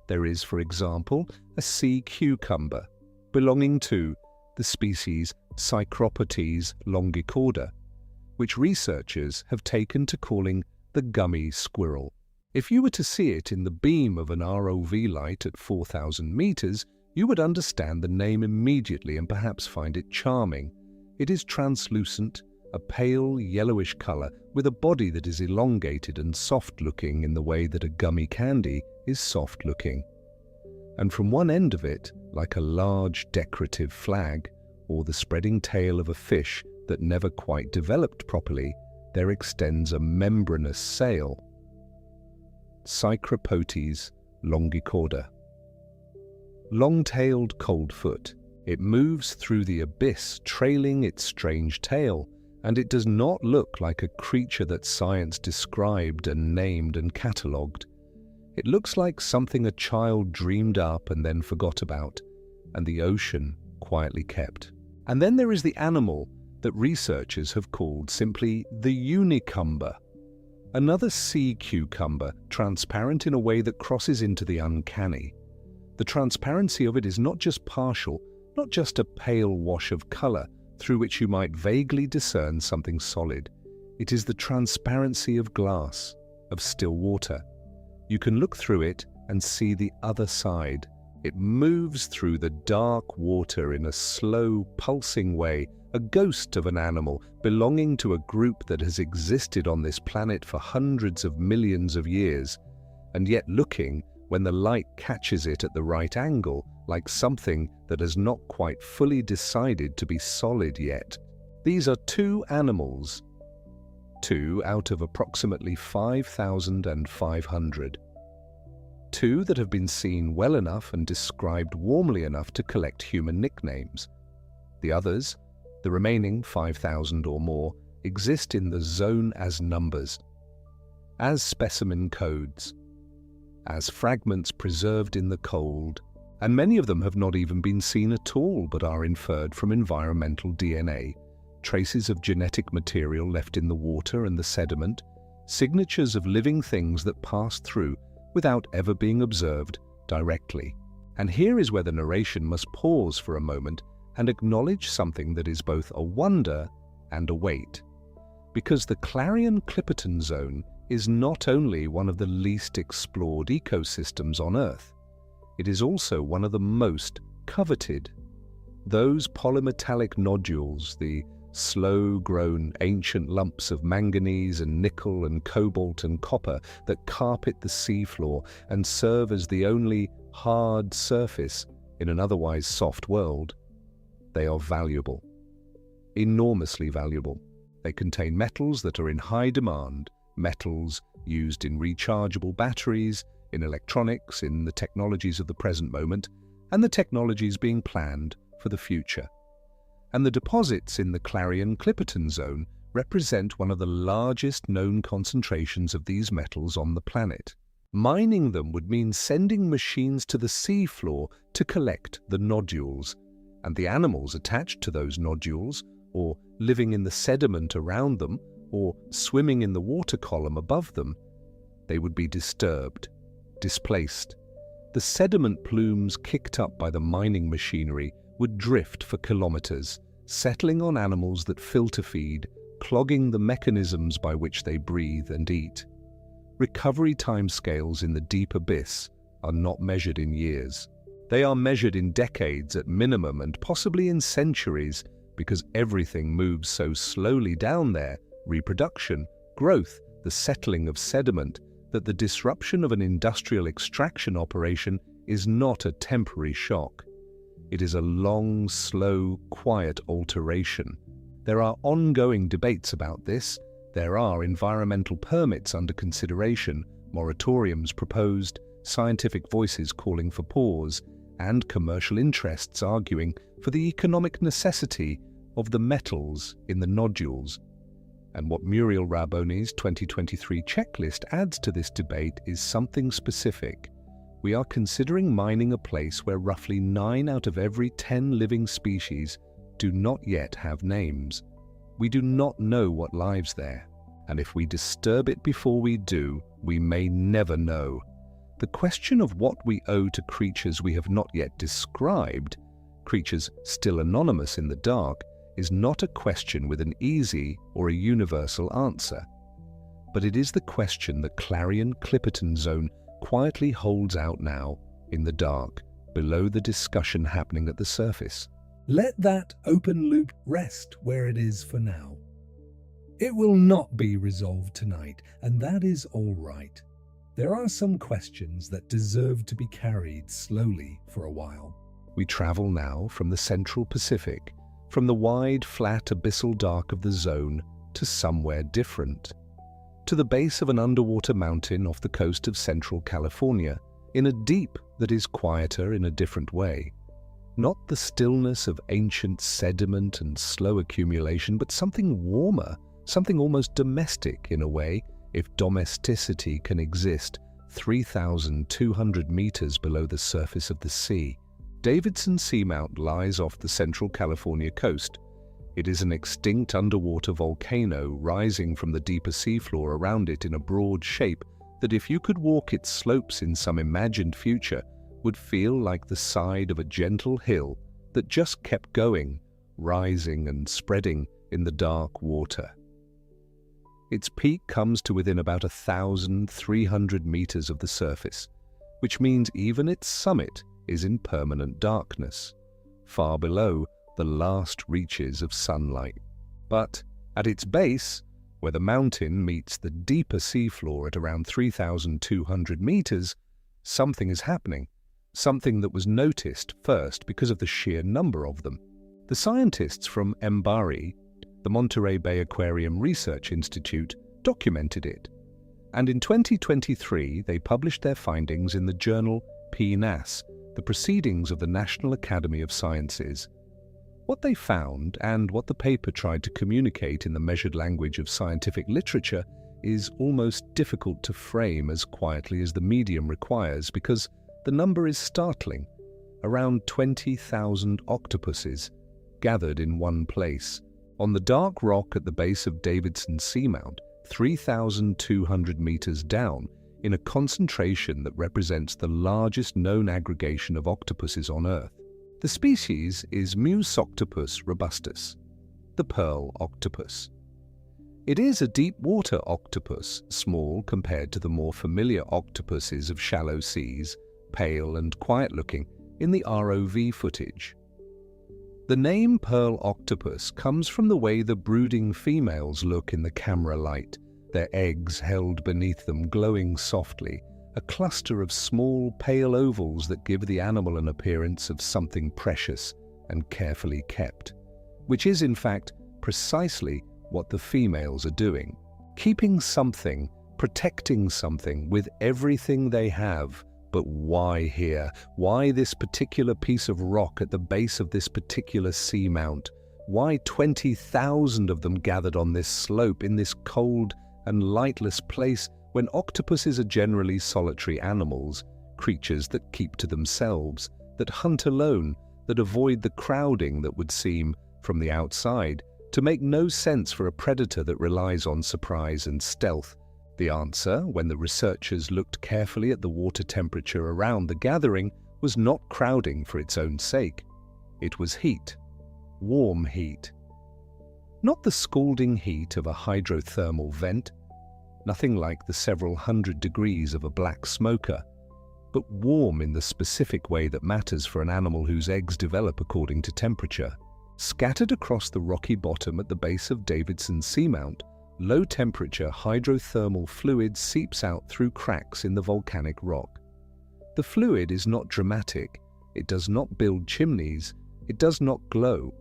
There is, for example, a sea cucumber belonging to the species Psychropotes longicorda, which researchers have taken to calling the gummy squirrel. If you were to see it in the beam of an ROV light at 4,000 meters, you would understand the name immediately and perhaps find it charming. It is translucent, a pale yellowish color with a body that is elongated and soft-looking in the way that a gummy candy is soft-looking. And from one end of it, like a large decorative flag, or the spreading tail of a fish that never quite developed properly, there extends a membranous sail. Psychropotes longicorda. Long-tailed coldfoot, it moves through the abyss trailing its strange tail, and it does not look like a creature that science described and named and catalogued. It looks like something a child dreamed up and then forgot about, and the ocean quietly kept. And then there is the animal that researchers have called simply the unicumber. Another sea cucumber, transparent in a way that crosses into the uncanny. The transparency of it is not just partial, not just a pale wash of color through which you might vaguely discern something solid. It is the transparency of glass, of still water. You can look through it and see the other side. It moves through the dark water in a slow, pulsing way, a ghost of an animal belonging to a group that has existed on this planet for hundreds of millions of years, and yet looking, when the light catches it at the right angle, like something that has not quite fully decided to be solid yet. These are two animals, 2 out of approximately 5,500. 2 that have been seen well enough and described warmly enough to collect human nicknames. The others, the remaining 5,000 or more, exist in the zone as numbers, as specimen codes, as fragments preserved in the cold, and many of them have not even been seen at all but are inferred from environmental DNA, traces of genetic material left in the water and the sediment, signatures of living things that pass through without ever being observed directly. And here is where the narration must pause for a moment and acknowledge something that is both a wonder and a weight. Because the Clarion-Clipperton Zone is not only one of the least explored ecosystems on Earth, it is also one of the most coveted. Those polymetallic nodules, the slow-grown ancient lumps of manganese and nickel and cobalt and copper that carpet the seafloor and serve as the only hard surface in an otherwise soft world, they are valuable, enormously valuable. They contain metals that are in high demand, metals used in rechargeable batteries, in electronics, in the technologies of the present moment, and the technologies being planned for the future. And the deposits in the Clarion-Clipperton Zone represent one of the largest known concentrations of these metals on the planet. Mining them would mean sending machines to the seafloor to collect the nodules, and the animals attached to those nodules, or living in the sediment around them, or swimming in the water column above them, they would be disturbed, displaced. The sediment plumes kicked up by the mining machinery would drift for kilometers, settling on animals that filter feed, clogging the mechanisms by which they breathe and eat. Recovery timescales in the deep abyss are not measured in years. They are measured in decades at minimum and possibly in centuries, because everything moves so slowly down there, reproduction, growth, the settling of sediment, that the disruption of an industrial extraction operation is not a temporary shock. It is a long, slow, quiet alteration. There are ongoing debates about this. There are environmental permits under consideration, moratoriums proposed, scientific voices calling for pause, and commercial interests arguing for the economic necessity of the metals in the nodules. And what Muriel Raboni's 2023 checklist adds to this debate is something specific. We are considering mining a place where roughly 9 out of every 10 living species do not yet have names. We do not know what lives there, and if we disturb it before we do, we may never know. The question of what we owe to creatures we have not yet described, creatures still anonymous in the dark, is not a question with an easy or a universal answer. But it is the question the Clarion-Clipperton Zone quietly holds out now, in the dark, below the discussion happening at the surface. Let that open loop rest where it is for now. It will not be resolved tonight, and that is all right. There are some questions that deserve to be carried slowly for a while. We travel now from the central Pacific, from the wide, flat, abyssal dark of the zone, to somewhere different. To the base of an underwater mountain off the coast of central California, in a deep that is quieter in a different way. Not the stillness of ancient sediment and slow accumulation, but something warmer, something almost domestic in a way, if domesticity can exist 3,200 meters below the surface of the sea. Davidson Seamount lies off the central California coast. It is an extinct underwater volcano rising from the deeper seafloor around it in a broad shape that, if you could walk its slopes in some imagined future, would feel like the side of a gentle hill that just kept going, rising and spreading in the dark water. Its peak comes to within about 1,300 meters of the surface, which means even its summit is in permanent darkness, far below the last reaches of sunlight. But at its base, where the mountain meets the deeper seafloor at around 3,200 meters, something is happening, something that was noticed first because of the sheer number of them. The scientists from MBARI, the Monterey Bay Aquarium Research Institute, documented it, and in 2023 they published their findings in the journal PNAS, the Proceedings of the National Academy of Sciences. What they found, and what the paper tried to communicate in the measured language of scientific literature, is almost difficult to frame as quietly as the medium requires, because the number is startling. Around 20,000 octopuses gathered in one place, on the dark rock at the base of Davidson Seamount, 3,200 meters down, in a concentration that represents the largest known aggregation of octopuses on Earth. The species is Musoctopus robustus, the pearl octopus. It is a deep-water octopus, small compared to the more familiar octopuses of shallow seas, pale and quiet-looking in the ROV footage. The name pearl octopus comes from the way the brooding females look in the camera light, their eggs held beneath them glowing softly, a cluster of small pale ovals that give the animal an appearance of something precious and carefully kept, which is in fact precisely what the females are doing, keeping something, protecting something with everything they have. But why here? Why this particular piece of rock at the base of this particular seamount? Why 20,000 of them gathered on this slope in this cold and lightless place, when octopuses are generally solitary animals, creatures that keep to themselves, that hunt alone, that avoid the crowding that would seem, from the outside, to make no sense for a predator that relies on surprise and stealth? The answer, when the researchers looked carefully at the water temperature around the gathering, was not crowding for its own sake. It was heat. Warm heat. Not the scalding heat of a hydrothermal vent, nothing like the several hundred degrees of a black smoker, but warm in the specific way that matters for an animal whose eggs develop according to temperature. Scattered across the rocky bottom at the base of Davidson Seamount, low-temperature hydrothermal fluid seeps out through cracks in the volcanic rock. The fluid is not dramatic, it does not build chimneys, it does not glow.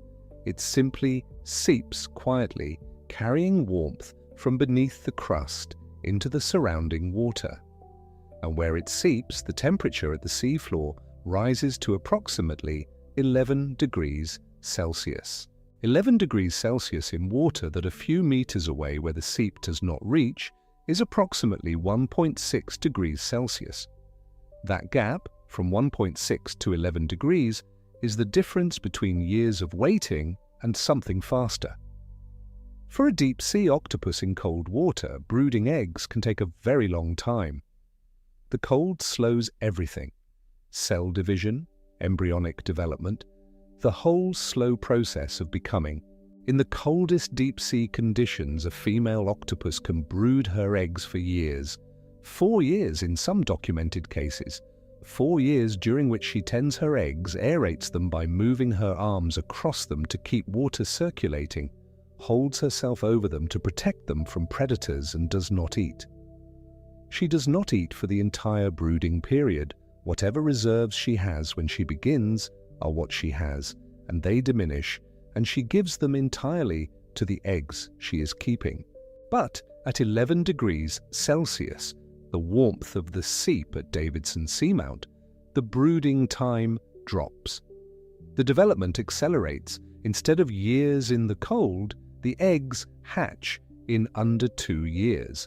It simply seeps quietly, carrying warmth from beneath the crust into the surrounding water. And where it seeps, the temperature at the seafloor rises to approximately 11 degrees Celsius. 11 degrees Celsius in water that a few meters away where the seep does not reach is approximately 1.6 degrees Celsius. That gap, from 1.6 to 11 degrees, is the difference between years of waiting and something faster. For a deep-sea octopus in cold water, brooding eggs can take a very long time. The cold slows everything: cell division, embryonic development, the whole slow process of becoming. In the coldest deep-sea conditions, a female octopus can brood her eggs for years, 4 years in some documented cases, 4 years during which she tends her eggs, aerates them by moving her arms across them to keep water circulating, holds herself over them to protect them from predators, and does not eat. She does not eat for the entire brooding period. Whatever reserves she has when she begins are what she has, and they diminish, and she gives them entirely to the eggs she is keeping. But at 11 degrees Celsius, the warmth of the seep at Davidson Seamount, the brooding time drops. The development accelerates. Instead of years in the cold, the eggs hatch in under 2 years,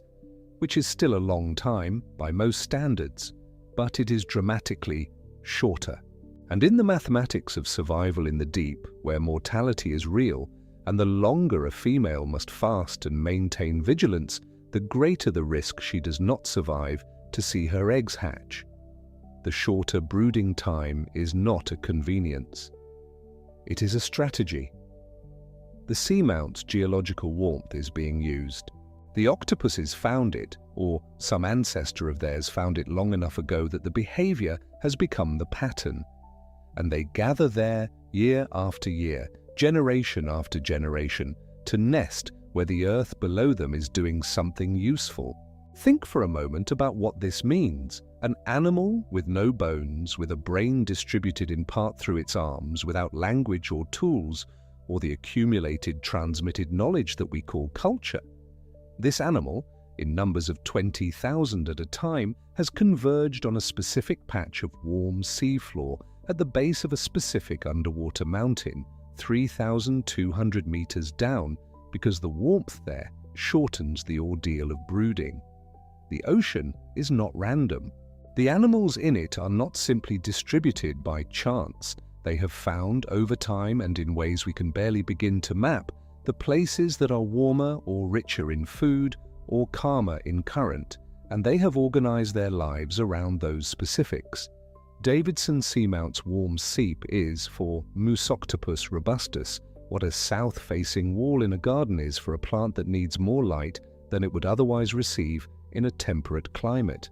which is still a long time by most standards, but it is dramatically shorter. And in the mathematics of survival in the deep, where mortality is real, and the longer a female must fast and maintain vigilance, the greater the risk she does not survive to see her eggs hatch. The shorter brooding time is not a convenience. It is a strategy. The seamount's geological warmth is being used. The octopuses found it, or some ancestor of theirs found it long enough ago that the behavior has become the pattern. And they gather there year after year, generation after generation, to nest where the earth below them is doing something useful. Think for a moment about what this means. An animal with no bones, with a brain distributed in part through its arms, without language or tools, or the accumulated transmitted knowledge that we call culture. This animal, in numbers of 20,000 at a time, has converged on a specific patch of warm seafloor at the base of a specific underwater mountain, 3,200 meters down, because the warmth there shortens the ordeal of brooding. The ocean is not random. The animals in it are not simply distributed by chance. They have found, over time and in ways we can barely begin to map, the places that are warmer or richer in food or calmer in current, and they have organized their lives around those specifics. Davidson Seamount's warm seep is, for Musoctopus robustus, what a south-facing wall in a garden is for a plant that needs more light than it would otherwise receive in a temperate climate.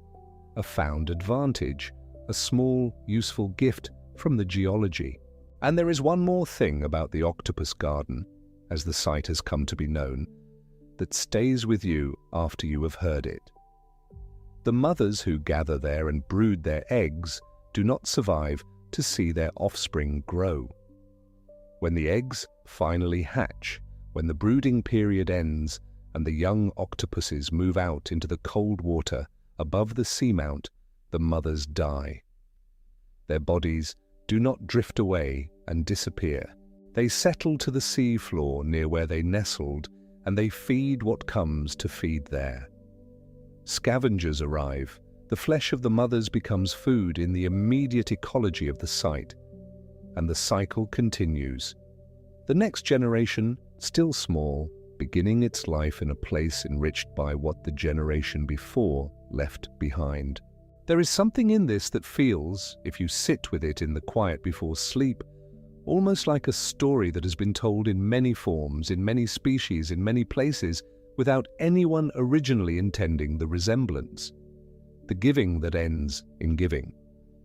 A found advantage, a small, useful gift from the geology. And there is one more thing about the Octopus Garden, as the site has come to be known, that stays with you after you have heard it. The mothers who gather there and brood their eggs do not survive to see their offspring grow. When the eggs finally hatch, when the brooding period ends and the young octopuses move out into the cold water above the seamount, the mothers die. Their bodies do not drift away and disappear. They settle to the sea floor near where they nestled, and they feed what comes to feed there. Scavengers arrive. The flesh of the mothers becomes food in the immediate ecology of the site, and the cycle continues. The next generation, still small, beginning its life in a place enriched by what the generation before left behind. There is something in this that feels, if you sit with it in the quiet before sleep, almost like a story that has been told in many forms, in many species, in many places, without anyone originally intending the resemblance. The giving that ends in giving.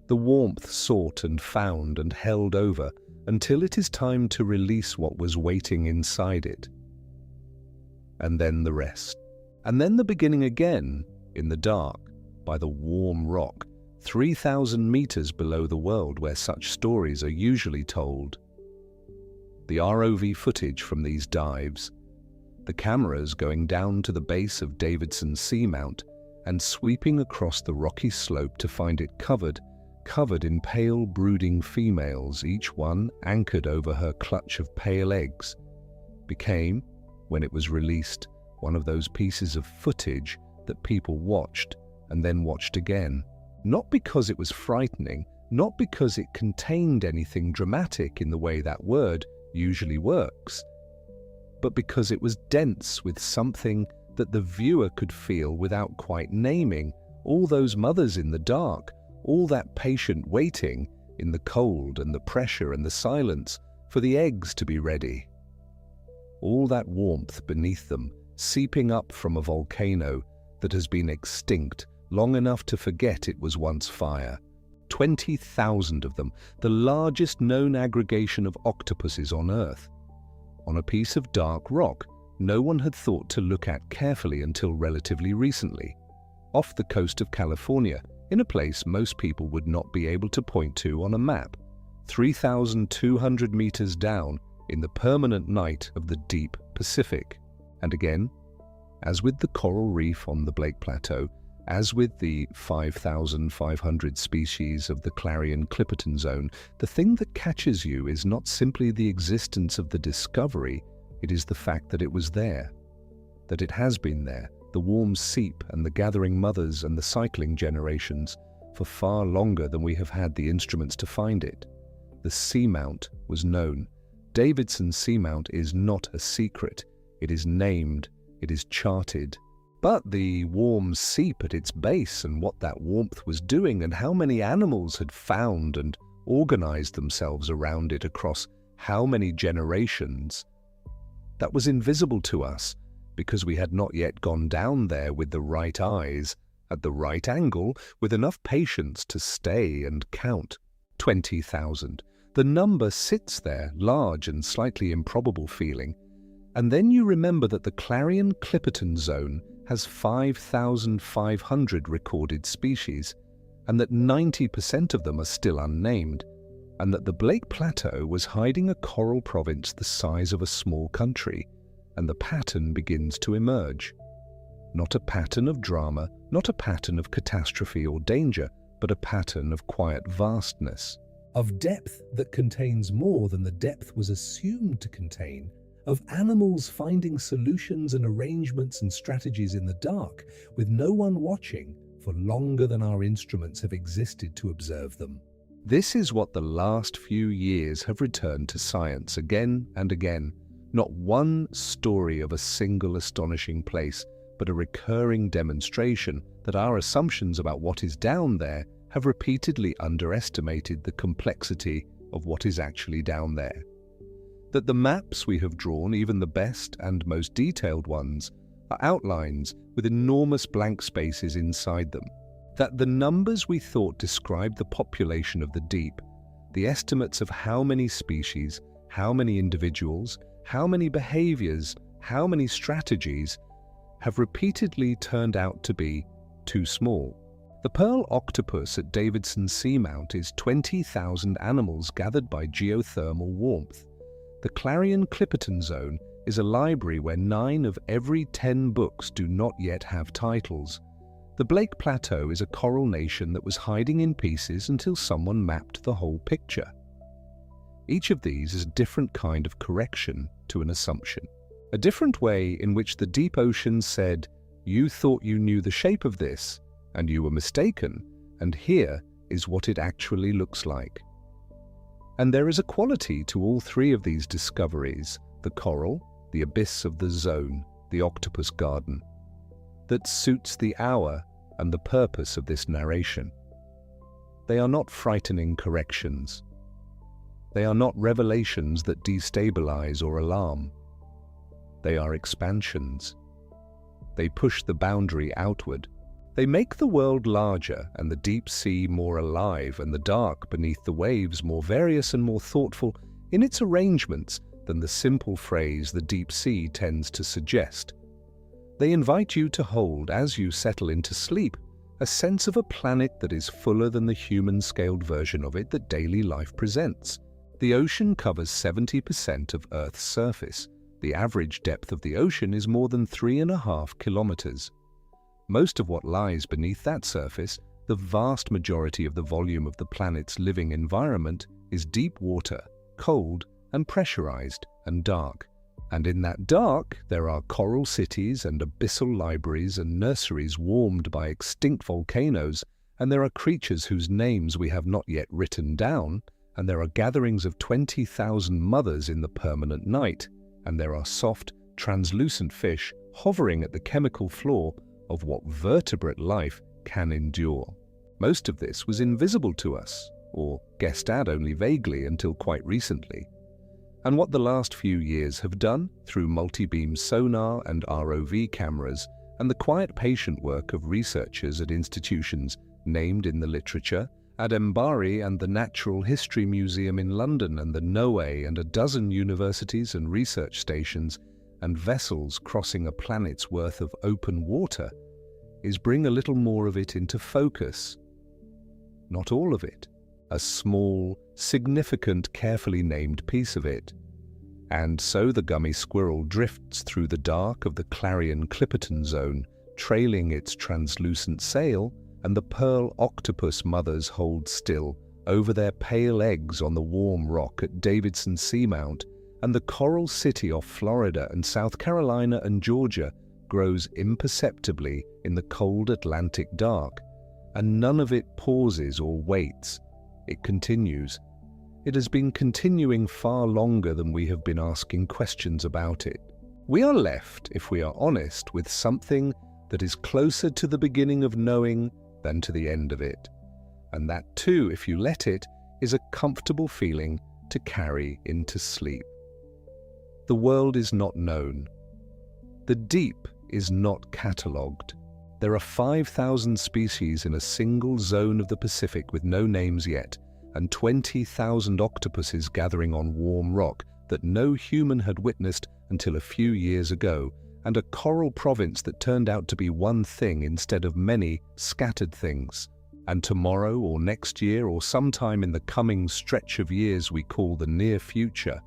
The warmth sought and found and held over until it is time to release what was waiting inside it. And then the rest. And then the beginning again, in the dark, by the warm rock, 3,000 meters below the world where such stories are usually told. The ROV footage from these dives, the cameras going down to the base of Davidson Seamount and sweeping across the rocky slope to find it covered in pale brooding females, each one anchored over her clutch of pale eggs, became, when it was released, one of those pieces of footage that people watched and then watched again. Not because it was frightening, not because it contained anything dramatic in the way that word usually works, but because it was dense with something that the viewer could feel without quite naming. All those mothers in the dark, all that patient waiting in the cold and the pressure and the silence for the eggs to be ready. All that warmth beneath them, seeping up from a volcano that has been extinct long enough to forget it was once fire. 20,000 of them, the largest known aggregation of octopuses on Earth, on a piece of dark rock no one had thought to look at carefully until relatively recently, off the coast of California, in a place most people would not be able to point to on a map, 3,200 meters down in the permanent night of the deep Pacific. And again, as with the coral reef on the Blake Plateau, as with the 5,500 species of the Clarion-Clipperton Zone, the thing that catches you is not simply the existence of the discovery, it is the fact that it was there, that it has been there, the warm seep and the gathering mothers and the cycling generations, for far longer than we have had the instruments to find it. The seamount was known. Davidson Seamount is not a secret. It is named, it is charted. But the warm seep at its base and what that warmth was doing and how many animals had found and organized themselves around it across how many generations, that was invisible to us because we had not yet gone down there with the right eyes, at the right angle, with enough patience to stay and count. 20,000. The number sits there, large and slightly improbable feeling. And then you remember that the Clarion-Clipperton Zone has 5,500 recorded species, and that 90% of them are still unnamed, and that the Blake Plateau was hiding a coral province the size of a small country, and the pattern begins to emerge. Not a pattern of drama, not a pattern of catastrophe or danger, but a pattern of quiet vastness. Of depth that contains more than the depth was assumed to contain, of animals finding solutions and arrangements and strategies in the dark, with no one watching for longer than our instruments have existed to observe them. This is what the last few years have returned to science again and again. Not one story of a single astonishing place, but a recurring demonstration that our assumptions about what is down there have repeatedly underestimated the complexity of what is actually down there. That the maps we have drawn, even the best and most detailed ones, are outlines with enormous blank spaces inside them. That the numbers we thought described the population of the deep, the estimates of how many species, how many individuals, how many behaviors, how many strategies, have repeatedly turned out to be too small. The pearl octopus at Davidson Seamount is 20,000 animals gathered by geothermal warmth. The Clarion-Clipperton Zone is a library where 9 of every 10 books do not yet have titles. The Blake Plateau is a coral nation that was hiding in pieces until someone mapped the whole picture. Each of these is a different kind of correction to an assumption. A different way in which the deep ocean said, "You thought you knew the shape of this, and you were mistaken, and here is what it actually looks like." And there is a quality to all three of these discoveries, the coral, the abyss of the zone, the Octopus Garden, that suits the hour and the purpose of this narration. They are not frightening corrections. They are not revelations that destabilize or alarm. They are expansions. They push the boundary outward. They make the world larger and the deep sea more alive and the dark beneath the waves more various and more thoughtful in its arrangements than the simple phrase the deep sea tends to suggest. They invite you to hold, as you settle into sleep, a sense of a planet that is fuller than the human-scaled version of it that daily life presents. The ocean covers 70% of Earth's surface. The average depth of the ocean is more than 3.5 kilometers. Most of what lies beneath that surface, the vast majority of the volume of the planet's living environment, is deep water, cold and pressurized and dark. And in that dark, there are coral cities and abyssal libraries and nurseries warmed by extinct volcanoes, and there are creatures whose names we have not yet written down, and there are gatherings of 20,000 mothers in the permanent night, and there are soft, translucent fish hovering at the chemical floor of what vertebrate life can endure. Most of this was invisible to us, or guessed at only vaguely until quite recently. And what the last few years have done, through multi-beam sonar and ROV cameras, and the quiet patient work of researchers at institutions named in the literature, at MBARI and the Natural History Museum in London and the NOAA and a dozen universities and research stations and vessels crossing a planet's worth of open water, is bring a little more of it into focus. Not all of it. A small, significant, carefully named piece of it. And so the gummy squirrel drifts through the dark of the Clarion-Clipperton Zone, trailing its translucent sail, and the pearl octopus mothers hold still over their pale eggs on the warm rock at Davidson Seamount, and the coral city off Florida and South Carolina and Georgia grows imperceptibly in the cold Atlantic dark, and none of it pauses or waits. It continues. It has been continuing far longer than we have been asking questions about it. We are left, if we are honest, with something that is closer to the beginning of knowing than to the end of it. And that too, if you let it, is a comfortable feeling to carry into sleep. The world is not known. The deep is not catalogued. There are 5,000 species in a single zone of the Pacific with no names yet, and 20,000 octopuses gathering on warm rock that no human had witnessed until a few years ago, and a coral province that turned out to be one thing instead of many scattered things. And tomorrow or next year or sometime in the coming stretch of years we call the near future,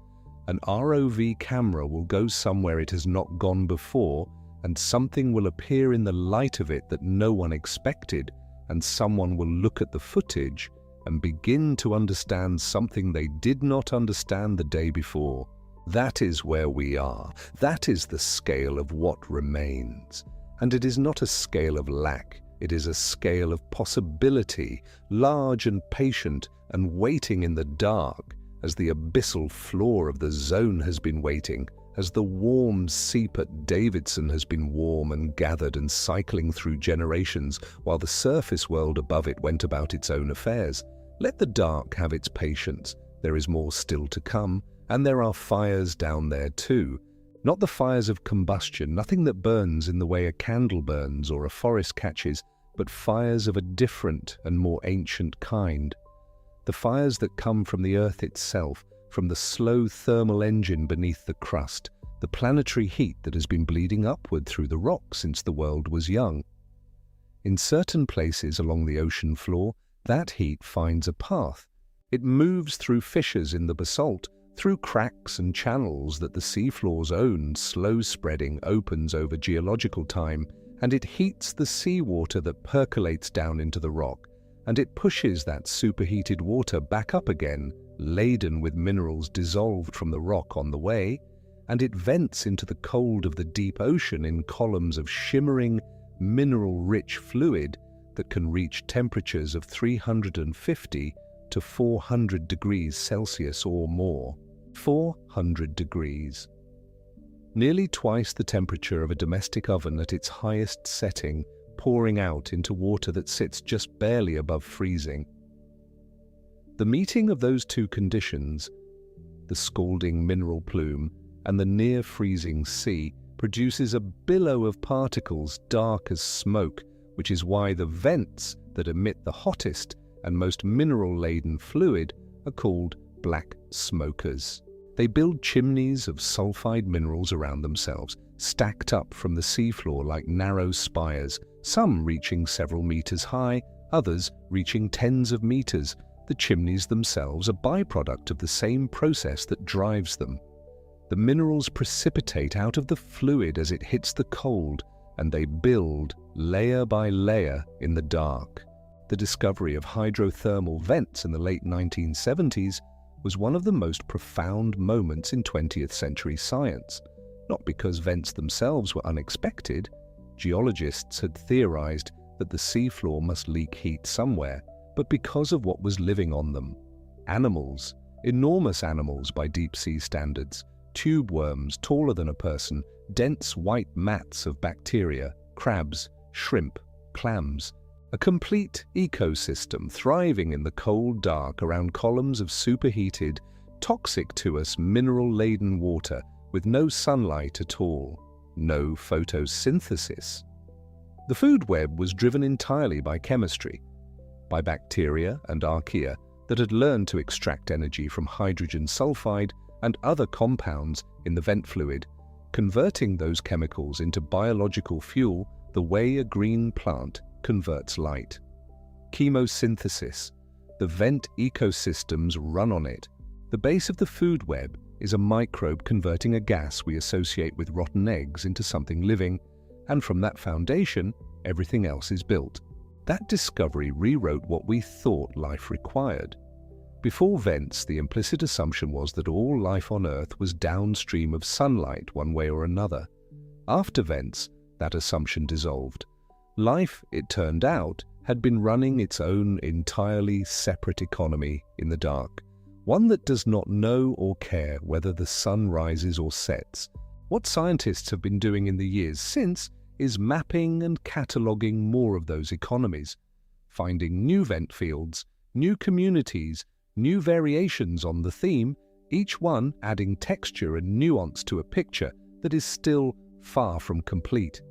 an ROV camera will go somewhere it has not gone before, and something will appear in the light of it that no one expected, and someone will look at the footage and begin to understand something they did not understand the day before. That is where we are. That is the scale of what remains. And it is not a scale of lack. It is a scale of possibility, large and patient and waiting in the dark, as the abyssal floor of the zone has been waiting, as the warm seep at Davidson has been warm and gathered and cycling through generations, while the surface world above it went about its own affairs. Let the dark have its patience. There is more still to come, and there are fires down there too. Not the fires of combustion, nothing that burns in the way a candle burns or a forest catches, but fires of a different and more ancient kind. The fires that come from the earth itself, from the slow thermal engine beneath the crust, the planetary heat that has been bleeding upward through the rock since the world was young. In certain places along the ocean floor, that heat finds a path. It moves through fissures in the basalt, through cracks and channels that the seafloor's own slow spreading opens over geological time, and it heats the seawater that percolates down into the rock, and it pushes that superheated water back up again, laden with minerals dissolved from the rock on the way, and it vents into the cold of the deep ocean in columns of shimmering, mineral-rich fluid that can reach temperatures of 350 to 400 degrees Celsius or more. 400 degrees. Nearly twice the temperature of a domestic oven at its highest setting, pouring out into water that sits just barely above freezing. The meeting of those two conditions, the scalding mineral plume and the near-freezing sea, produces a billow of particles dark as smoke, which is why the vents that emit the hottest and most mineral-laden fluid are called black smokers. They build chimneys of sulfide minerals around themselves, stacked up from the seafloor like narrow spires, some reaching several meters high, others reaching tens of meters. The chimneys themselves are a byproduct of the same process that drives them. The minerals precipitate out of the fluid as it hits the cold, and they build layer by layer in the dark. The discovery of hydrothermal vents in the late 1970s was one of the most profound moments in 20th century science, not because vents themselves were unexpected. Geologists had theorized that the seafloor must leak heat somewhere, but because of what was living on them. Animals, enormous animals by deep-sea standards, tube worms taller than a person, dense white mats of bacteria, crabs, shrimp, clams, a complete ecosystem thriving in the cold dark around columns of superheated, toxic to us mineral-laden water with no sunlight at all, no photosynthesis. The food web was driven entirely by chemistry, by bacteria and archaea that had learned to extract energy from hydrogen sulfide and other compounds in the vent fluid, converting those chemicals into biological fuel the way a green plant converts light. Chemosynthesis. The vent ecosystems run on it. The base of the food web is a microbe converting a gas we associate with rotten eggs into something living, and from that foundation, everything else is built. That discovery rewrote what we thought life required. Before vents, the implicit assumption was that all life on Earth was downstream of sunlight one way or another. After vents, that assumption dissolved. Life, it turned out, had been running its own entirely separate economy in the dark, one that does not know or care whether the sun rises or sets. What scientists have been doing in the years since is mapping and cataloguing more of those economies, finding new vent fields, new communities, new variations on the theme, each one adding texture and nuance to a picture that is still far from complete.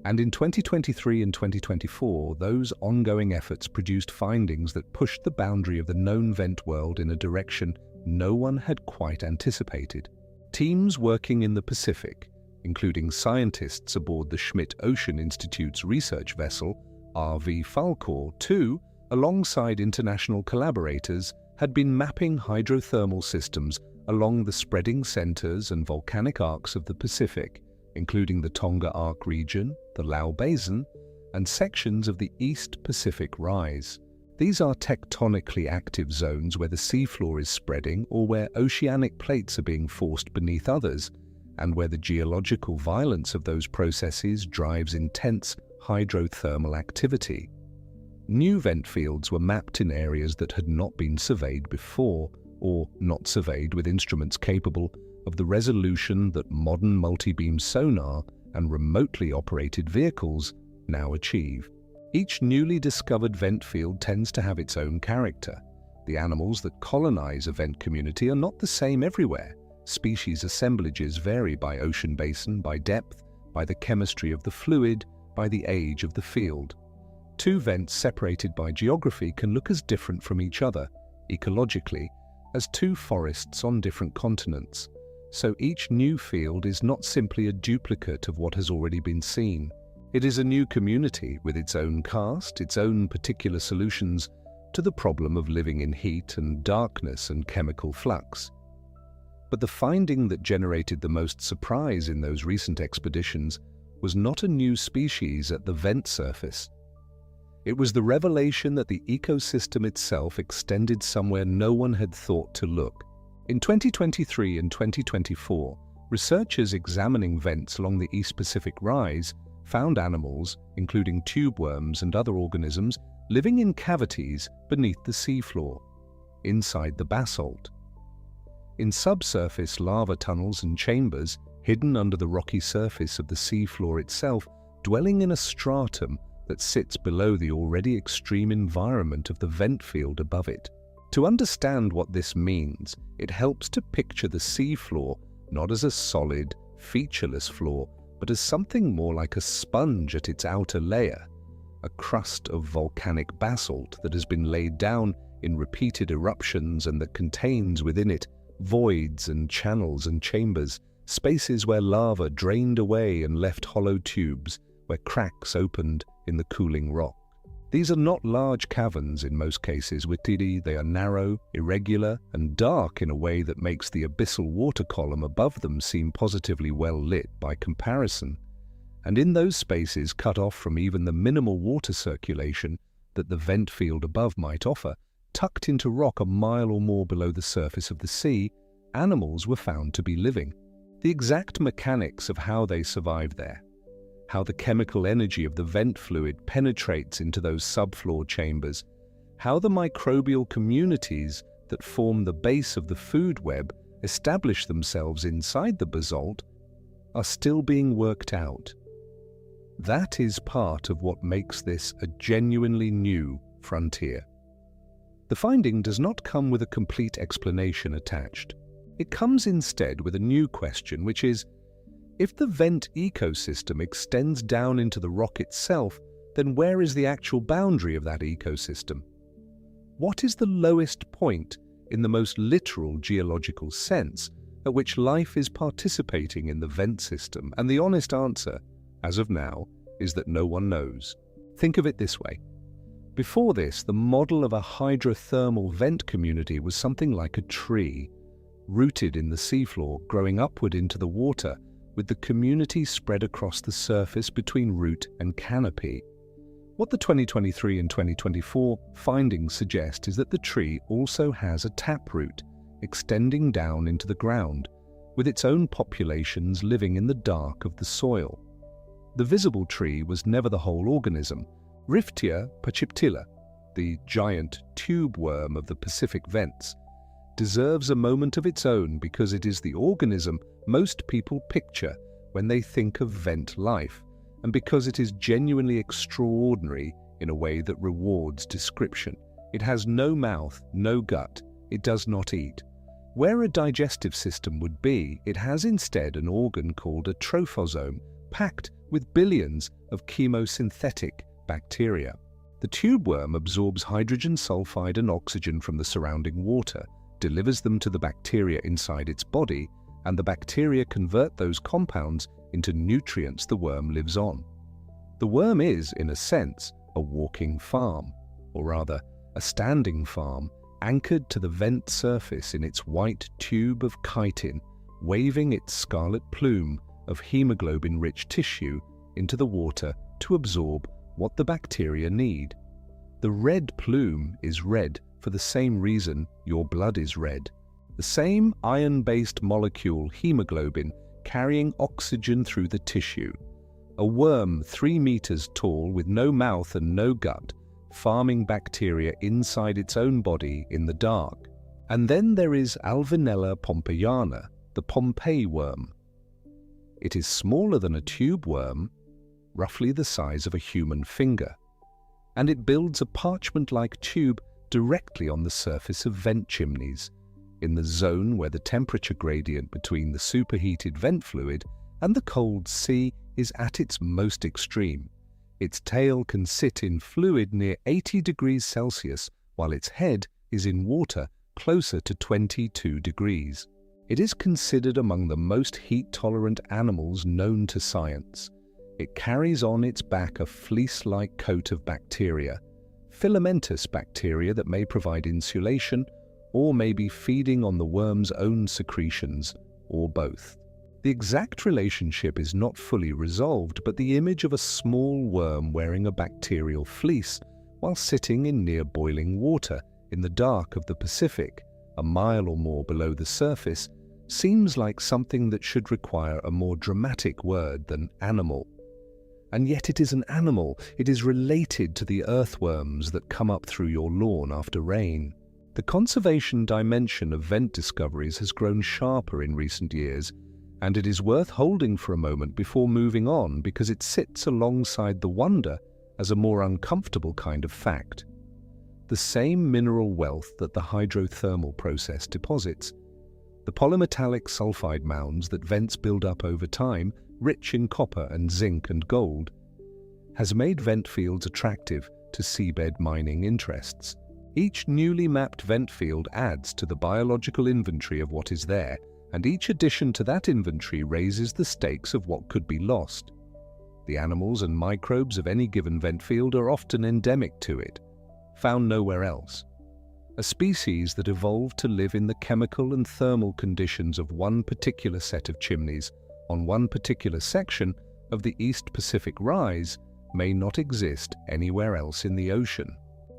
And in 2023 and 2024, those ongoing efforts produced findings that pushed the boundary of the known vent world in a direction no one had quite anticipated. Teams working in the Pacific, including scientists aboard the Schmidt Ocean Institute's research vessel, RV Falkor 2, alongside international collaborators, had been mapping hydrothermal systems along the spreading centers and volcanic arcs of the Pacific, including the Tonga Arc region, the Lau Basin, and sections of the East Pacific Rise. These are tectonically active zones where the seafloor is spreading or where oceanic plates are being forced beneath others, and where the geological violence of those processes drives intense hydrothermal activity. New vent fields were mapped in areas that had not been surveyed before, or not surveyed with instruments capable of the resolution that modern multi-beam sonar and remotely operated vehicles now achieve. Each newly discovered vent field tends to have its own character. The animals that colonize a vent community are not the same everywhere. Species assemblages vary by ocean basin, by depth, by the chemistry of the fluid, by the age of the field. Two vents separated by geography can look as different from each other, ecologically, as two forests on different continents. So each new field is not simply a duplicate of what has already been seen. It is a new community with its own cast, its own particular solutions to the problem of living in heat and darkness and chemical flux. But the finding that generated the most surprise in those recent expeditions was not a new species at the vent surface. It was the revelation that the ecosystem itself extended somewhere no one had thought to look. In 2023 and 2024, researchers examining vents along the East Pacific Rise found animals, including tube worms and other organisms, living in cavities beneath the seafloor, inside the basalt. In subsurface lava tunnels and chambers, hidden under the rocky surface of the seafloor itself, dwelling in a stratum that sits below the already extreme environment of the vent field above it. To understand what this means, it helps to picture the seafloor not as a solid, featureless floor, but as something more like a sponge at its outer layer, a crust of volcanic basalt that has been laid down in repeated eruptions and that contains within it voids and channels and chambers, spaces where lava drained away and left hollow tubes, where cracks opened in the cooling rock. These are not large caverns in most cases, they are narrow, irregular, and dark in a way that makes the abyssal water column above them seem positively well lit by comparison. And in those spaces cut off from even the minimal water circulation that the vent field above might offer, tucked into rock a mile or more below the surface of the sea, animals were found to be living. The exact mechanics of how they survive there, how the chemical energy of the vent fluid penetrates into those subfloor chambers, how the microbial communities that form the base of the food web establish themselves inside the basalt, are still being worked out. That is part of what makes this a genuinely new frontier. The finding does not come with a complete explanation attached. It comes instead with a new question, which is, if the vent ecosystem extends down into the rock itself, then where is the actual boundary of that ecosystem? What is the lowest point, in the most literal geological sense, at which life is participating in the vent system? And the honest answer, as of now, is that no one knows. Think of it this way. Before this, the model of a hydrothermal vent community was something like a tree, rooted in the seafloor, growing upward into the water, with the community spread across the surface between root and canopy. What the 2023 and 2024 findings suggest is that the tree also has a taproot extending down into the ground, with its own populations living in the dark of the soil. The visible tree was never the whole organism. Riftia pachiptilla, the giant tube worm of the Pacific vents, deserves a moment of its own because it is the organism most people picture when they think of vent life, and because it is genuinely extraordinary in a way that rewards description. It has no mouth, no gut, it does not eat. Where a digestive system would be, it has instead an organ called a trophosome, packed with billions of chemosynthetic bacteria. The tube worm absorbs hydrogen sulfide and oxygen from the surrounding water, delivers them to the bacteria inside its body, and the bacteria convert those compounds into nutrients the worm lives on. The worm is, in a sense, a walking farm, or rather, a standing farm, anchored to the vent surface in its white tube of chitin, waving its scarlet plume of hemoglobin-rich tissue into the water to absorb what the bacteria need. The red plume is red for the same reason your blood is red. The same iron-based molecule hemoglobin carrying oxygen through the tissue. A worm 3 meters tall with no mouth and no gut, farming bacteria inside its own body in the dark. And then there is Alvinella pompeiana, the Pompeii worm. It is smaller than a tube worm, roughly the size of a human finger, and it builds a parchment-like tube directly on the surface of vent chimneys, in the zone where the temperature gradient between the superheated vent fluid and the cold sea is at its most extreme. Its tail can sit in fluid near 80 degrees Celsius, while its head is in water closer to 22 degrees. It is considered among the most heat-tolerant animals known to science. It carries on its back a fleece-like coat of bacteria, filamentous bacteria that may provide insulation or may be feeding on the worm's own secretions, or both. The exact relationship is not fully resolved, but the image of a small worm wearing a bacterial fleece while sitting in near boiling water in the dark of the Pacific, a mile or more below the surface, seems like something that should require a more dramatic word than animal. And yet it is an animal. It is related to the earthworms that come up through your lawn after rain. The conservation dimension of vent discoveries has grown sharper in recent years, and it is worth holding for a moment before moving on because it sits alongside the wonder as a more uncomfortable kind of fact. The same mineral wealth that the hydrothermal process deposits, the polymetallic sulfide mounds that vents build up over time, rich in copper and zinc and gold, has made vent fields attractive to seabed mining interests. Each newly mapped vent field adds to the biological inventory of what is there, and each addition to that inventory raises the stakes of what could be lost. The animals and microbes of any given vent field are often endemic to it, found nowhere else. A species that evolved to live in the chemical and thermal conditions of one particular set of chimneys on one particular section of the East Pacific Rise may not exist anywhere else in the ocean.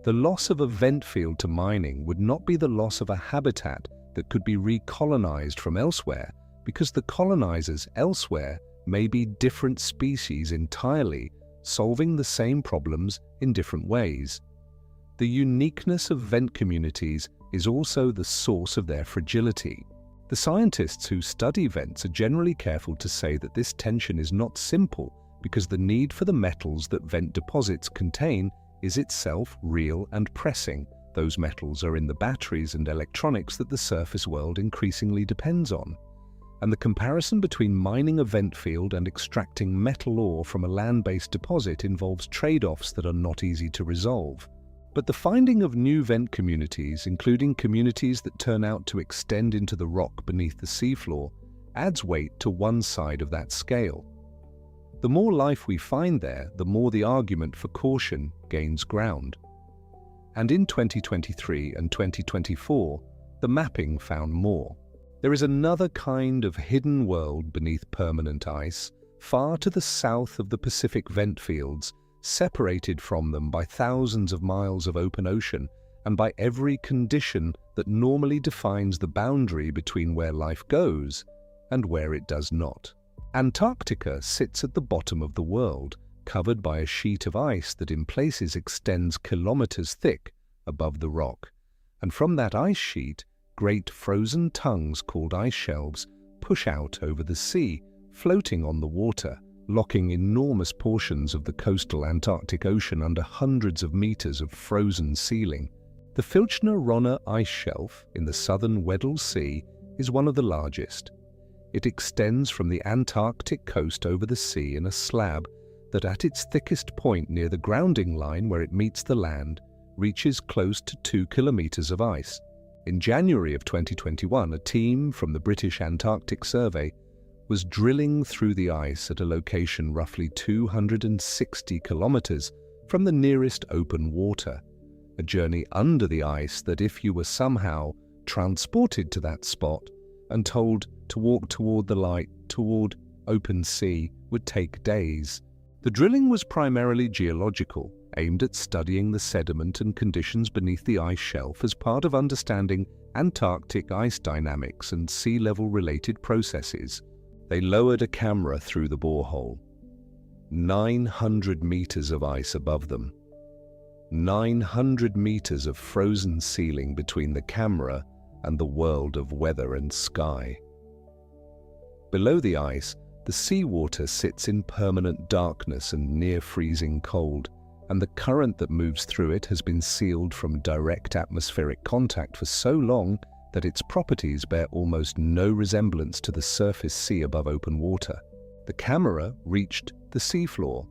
The loss of a vent field to mining would not be the loss of a habitat that could be recolonized from elsewhere, because the colonizers elsewhere may be different species entirely, solving the same problems in different ways. The uniqueness of vent communities is also the source of their fragility. The scientists who study vents are generally careful to say that this tension is not simple because the need for the metals that vent deposits contain is itself real and pressing. Those metals are in the batteries and electronics that the surface world increasingly depends on. And the comparison between mining a vent field and extracting metal ore from a land-based deposit involves trade-offs that are not easy to resolve. But the finding of new vent communities, including communities that turn out to extend into the rock beneath the seafloor, adds weight to one side of that scale. The more life we find there, the more the argument for caution gains ground. And in 2023 and 2024, the mapping found more. There is another kind of hidden world beneath permanent ice, far to the south of the Pacific vent fields, separated from them by thousands of miles of open ocean and by every condition that normally defines the boundary between where life goes and where it does not. Antarctica sits at the bottom of the world, covered by a sheet of ice that in places extends kilometers thick above the rock, and from that ice sheet, great frozen tongues called ice shelves push out over the sea, floating on the water, locking enormous portions of the coastal Antarctic Ocean under hundreds of meters of frozen ceiling. The Filchner-Ronne ice shelf in the southern Weddell Sea is one of the largest. It extends from the Antarctic coast over the sea in a slab that at its thickest point near the grounding line where it meets the land reaches close to 2 kilometers of ice. In January of 2021, a team from the British Antarctic Survey was drilling through the ice at a location roughly 260 kilometers from the nearest open water, a journey under the ice that if you were somehow transported to that spot and told to walk toward the light, toward open sea, would take days. The drilling was primarily geological, aimed at studying the sediment and conditions beneath the ice shelf as part of understanding Antarctic ice dynamics and sea level related processes. They lowered a camera through the borehole. 900 meters of ice above them. 900 meters of frozen ceiling between the camera and the world of weather and sky. Below the ice, the seawater sits in permanent darkness and near freezing cold, and the current that moves through it has been sealed from direct atmospheric contact for so long that its properties bear almost no resemblance to the surface sea above open water. The camera reached the seafloor,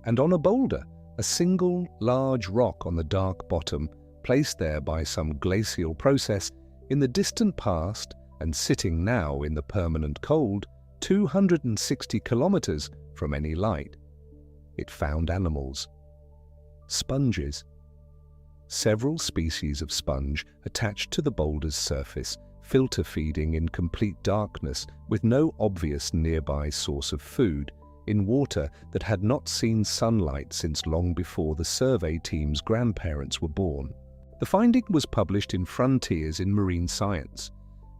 and on a boulder, a single large rock on the dark bottom, placed there by some glacial process in the distant past and sitting now in the permanent cold, 260 kilometers from any light. It found animals. Sponges. Several species of sponge attached to the boulder's surface, filter feeding in complete darkness with no obvious nearby source of food, in water that had not seen sunlight since long before the survey team's grandparents were born. The finding was published in Frontiers in Marine Science.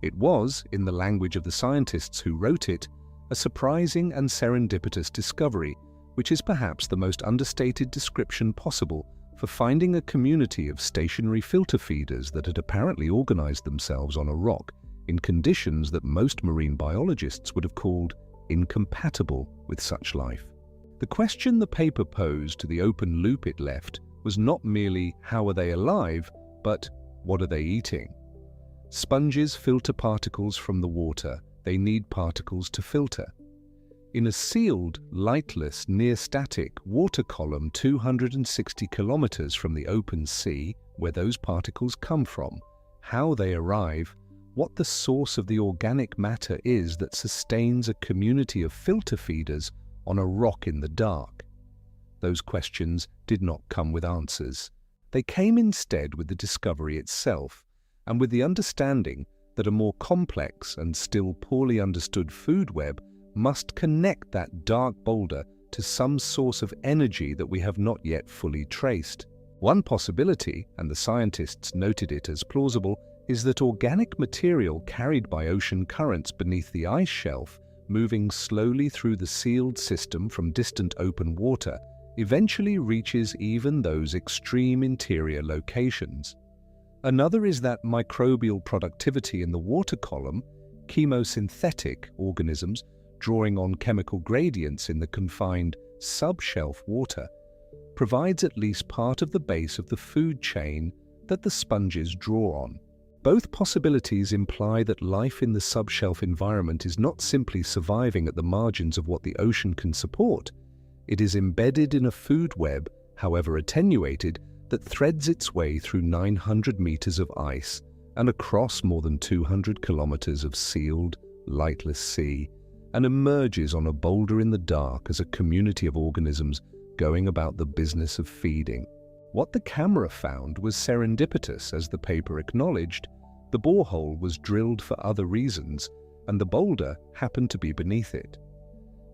It was, in the language of the scientists who wrote it, a surprising and serendipitous discovery, which is perhaps the most understated description possible for finding a community of stationary filter feeders that had apparently organized themselves on a rock in conditions that most marine biologists would have called incompatible with such life. The question the paper posed to the open loop it left was not merely how are they alive, but what are they eating? Sponges filter particles from the water. They need particles to filter. In a sealed, lightless, near-static water column 260 kilometers from the open sea, where those particles come from, how they arrive, what the source of the organic matter is that sustains a community of filter feeders on a rock in the dark. Those questions did not come with answers. They came instead with the discovery itself, and with the understanding that a more complex and still poorly understood food web must connect that dark boulder to some source of energy that we have not yet fully traced. One possibility, and the scientists noted it as plausible, is that organic material carried by ocean currents beneath the ice shelf, moving slowly through the sealed system from distant open water, eventually reaches even those extreme interior locations. Another is that microbial productivity in the water column, chemosynthetic organisms drawing on chemical gradients in the confined subshelf water, provides at least part of the base of the food chain that the sponges draw on. Both possibilities imply that life in the subshelf environment is not simply surviving at the margins of what the ocean can support. It is embedded in a food web, however attenuated, that threads its way through 900 meters of ice and across more than 200 kilometers of sealed, lightless sea, and emerges on a boulder in the dark as a community of organisms going about the business of feeding. What the camera found was serendipitous, as the paper acknowledged. The borehole was drilled for other reasons, and the boulder happened to be beneath it.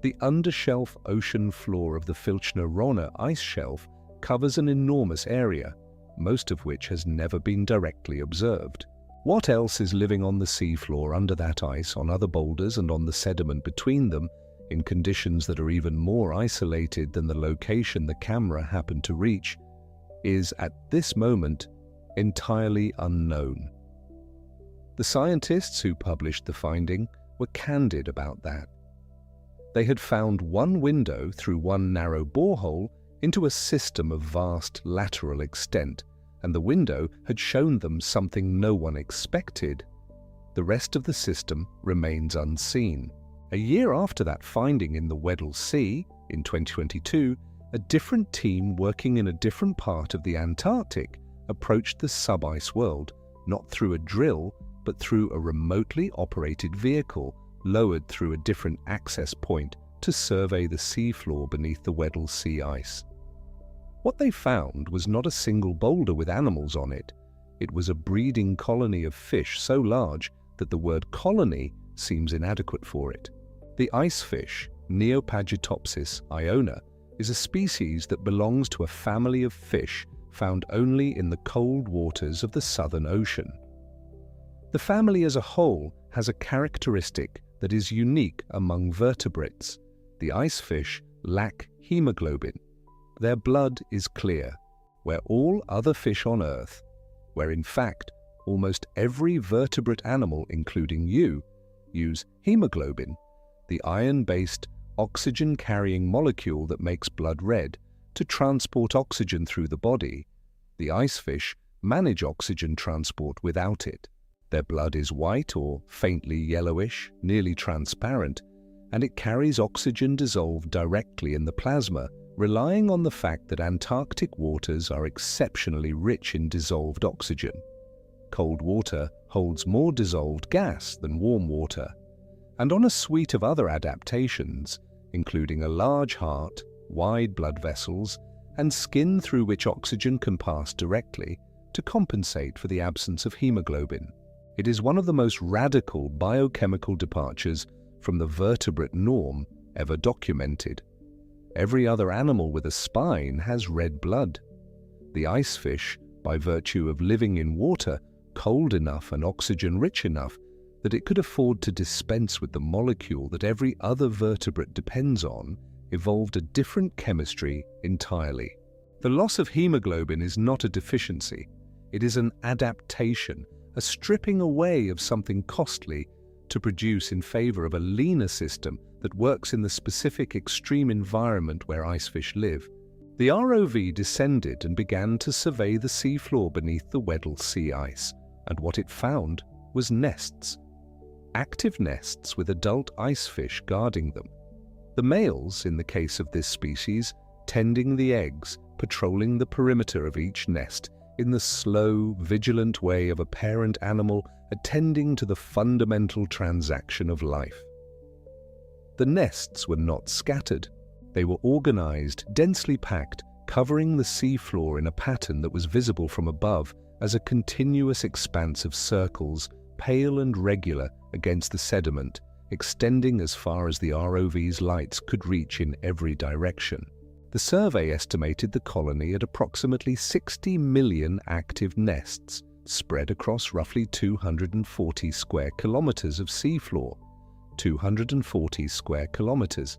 The undershelf ocean floor of the Filchner-Ronne ice shelf covers an enormous area, most of which has never been directly observed. What else is living on the seafloor under that ice, on other boulders and on the sediment between them, in conditions that are even more isolated than the location the camera happened to reach, is at this moment entirely unknown. The scientists who published the finding were candid about that. They had found one window through one narrow borehole into a system of vast lateral extent, and the window had shown them something no one expected. The rest of the system remains unseen. A year after that finding in the Weddell Sea, in 2022, a different team working in a different part of the Antarctic approached the sub-ice world, not through a drill, but through a remotely operated vehicle lowered through a different access point to survey the seafloor beneath the Weddell Sea ice. What they found was not a single boulder with animals on it. It was a breeding colony of fish so large that the word colony seems inadequate for it. The icefish, Neopagitopsis iona, is a species that belongs to a family of fish found only in the cold waters of the Southern Ocean. The family as a whole has a characteristic that is unique among vertebrates. The icefish lack hemoglobin. Their blood is clear, where all other fish on Earth, where in fact almost every vertebrate animal, including you, use hemoglobin, the iron-based oxygen-carrying molecule that makes blood red, to transport oxygen through the body. The icefish manage oxygen transport without it. Their blood is white or faintly yellowish, nearly transparent, and it carries oxygen dissolved directly in the plasma, relying on the fact that Antarctic waters are exceptionally rich in dissolved oxygen. Cold water holds more dissolved gas than warm water, and on a suite of other adaptations, including a large heart, wide blood vessels, and skin through which oxygen can pass directly to compensate for the absence of hemoglobin. It is one of the most radical biochemical departures from the vertebrate norm ever documented. Every other animal with a spine has red blood. The icefish, by virtue of living in water cold enough and oxygen-rich enough that it could afford to dispense with the molecule that every other vertebrate depends on, evolved a different chemistry entirely. The loss of hemoglobin is not a deficiency. It is an adaptation, a stripping away of something costly to produce in favor of a leaner system that works in the specific extreme environment where icefish live. The ROV descended and began to survey the seafloor beneath the Weddell Sea ice, and what it found was nests. Active nests with adult icefish guarding them. The males, in the case of this species, tending the eggs, patrolling the perimeter of each nest in the slow, vigilant way of a parent animal attending to the fundamental transaction of life. The nests were not scattered. They were organized, densely packed, covering the seafloor in a pattern that was visible from above as a continuous expanse of circles, pale and regular against the sediment, extending as far as the ROV's lights could reach in every direction. The survey estimated the colony at approximately 60 million active nests, spread across roughly 240 square kilometers of seafloor. 240 square kilometers.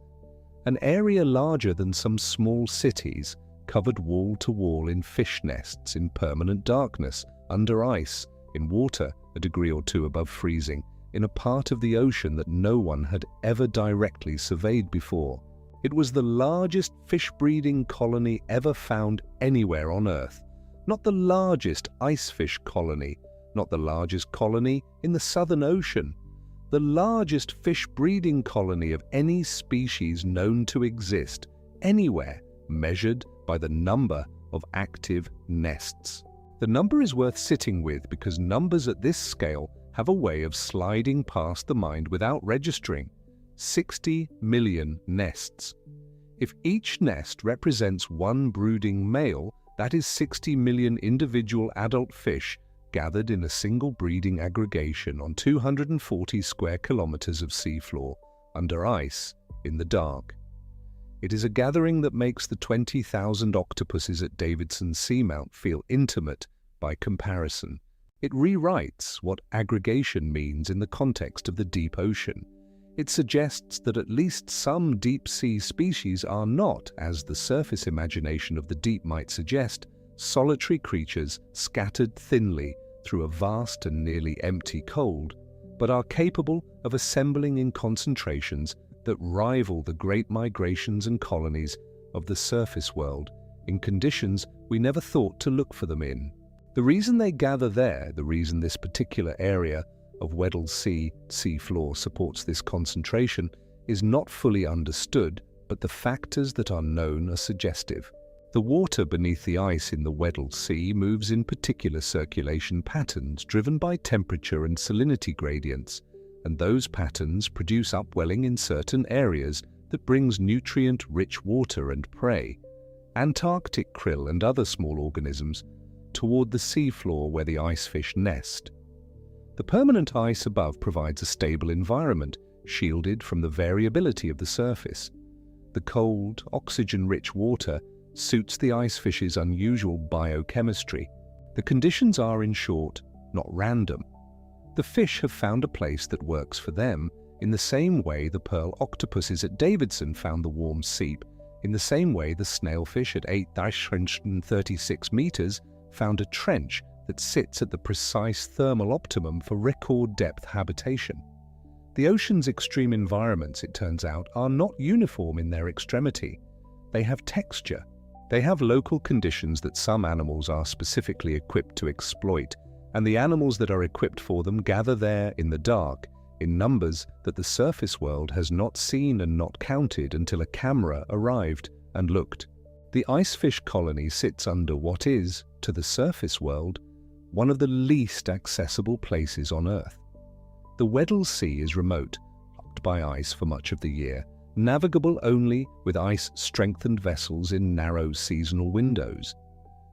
An area larger than some small cities, covered wall to wall in fish nests in permanent darkness, under ice, in water a degree or two above freezing, in a part of the ocean that no one had ever directly surveyed before. It was the largest fish-breeding colony ever found anywhere on Earth. Not the largest icefish colony, not the largest colony in the Southern Ocean. The largest fish-breeding colony of any species known to exist anywhere, measured by the number of active nests. The number is worth sitting with because numbers at this scale have a way of sliding past the mind without registering. 60 million nests. If each nest represents one brooding male, that is 60 million individual adult fish gathered in a single breeding aggregation on 240 square kilometers of seafloor, under ice, in the dark. It is a gathering that makes the 20,000 octopuses at Davidson Seamount feel intimate by comparison. It rewrites what aggregation means in the context of the deep ocean. It suggests that at least some deep-sea species are not, as the surface imagination of the deep might suggest, solitary creatures scattered thinly through a vast and nearly empty cold, but are capable of assembling in concentrations that rival the great migrations and colonies of the surface world in conditions we never thought to look for them in. The reason they gather there, the reason this particular area of Weddell Sea seafloor supports this concentration, is not fully understood, but the factors that are known are suggestive. The water beneath the ice in the Weddell Sea moves in particular circulation patterns driven by temperature and salinity gradients, and those patterns produce upwelling in certain areas that brings nutrient-rich water and prey, Antarctic krill and other small organisms, toward the seafloor where the icefish nest. The permanent ice above provides a stable environment, shielded from the variability of the surface. The cold, oxygen-rich water suits the icefish's unusual biochemistry. The conditions are, in short, not random. The fish have found a place that works for them, in the same way the pearl octopuses at Davidson found the warm seep, in the same way the snailfish at 836 meters found a trench that sits at the precise thermal optimum for record depth habitation. The ocean's extreme environments, it turns out, are not uniform in their extremity. They have texture. They have local conditions that some animals are specifically equipped to exploit, and the animals that are equipped for them gather there in the dark, in numbers that the surface world has not seen and not counted until a camera arrived and looked. The icefish colony sits under what is, to the surface world, one of the least accessible places on Earth. The Weddell Sea is remote, blocked by ice for much of the year, navigable only with ice-strengthened vessels in narrow seasonal windows.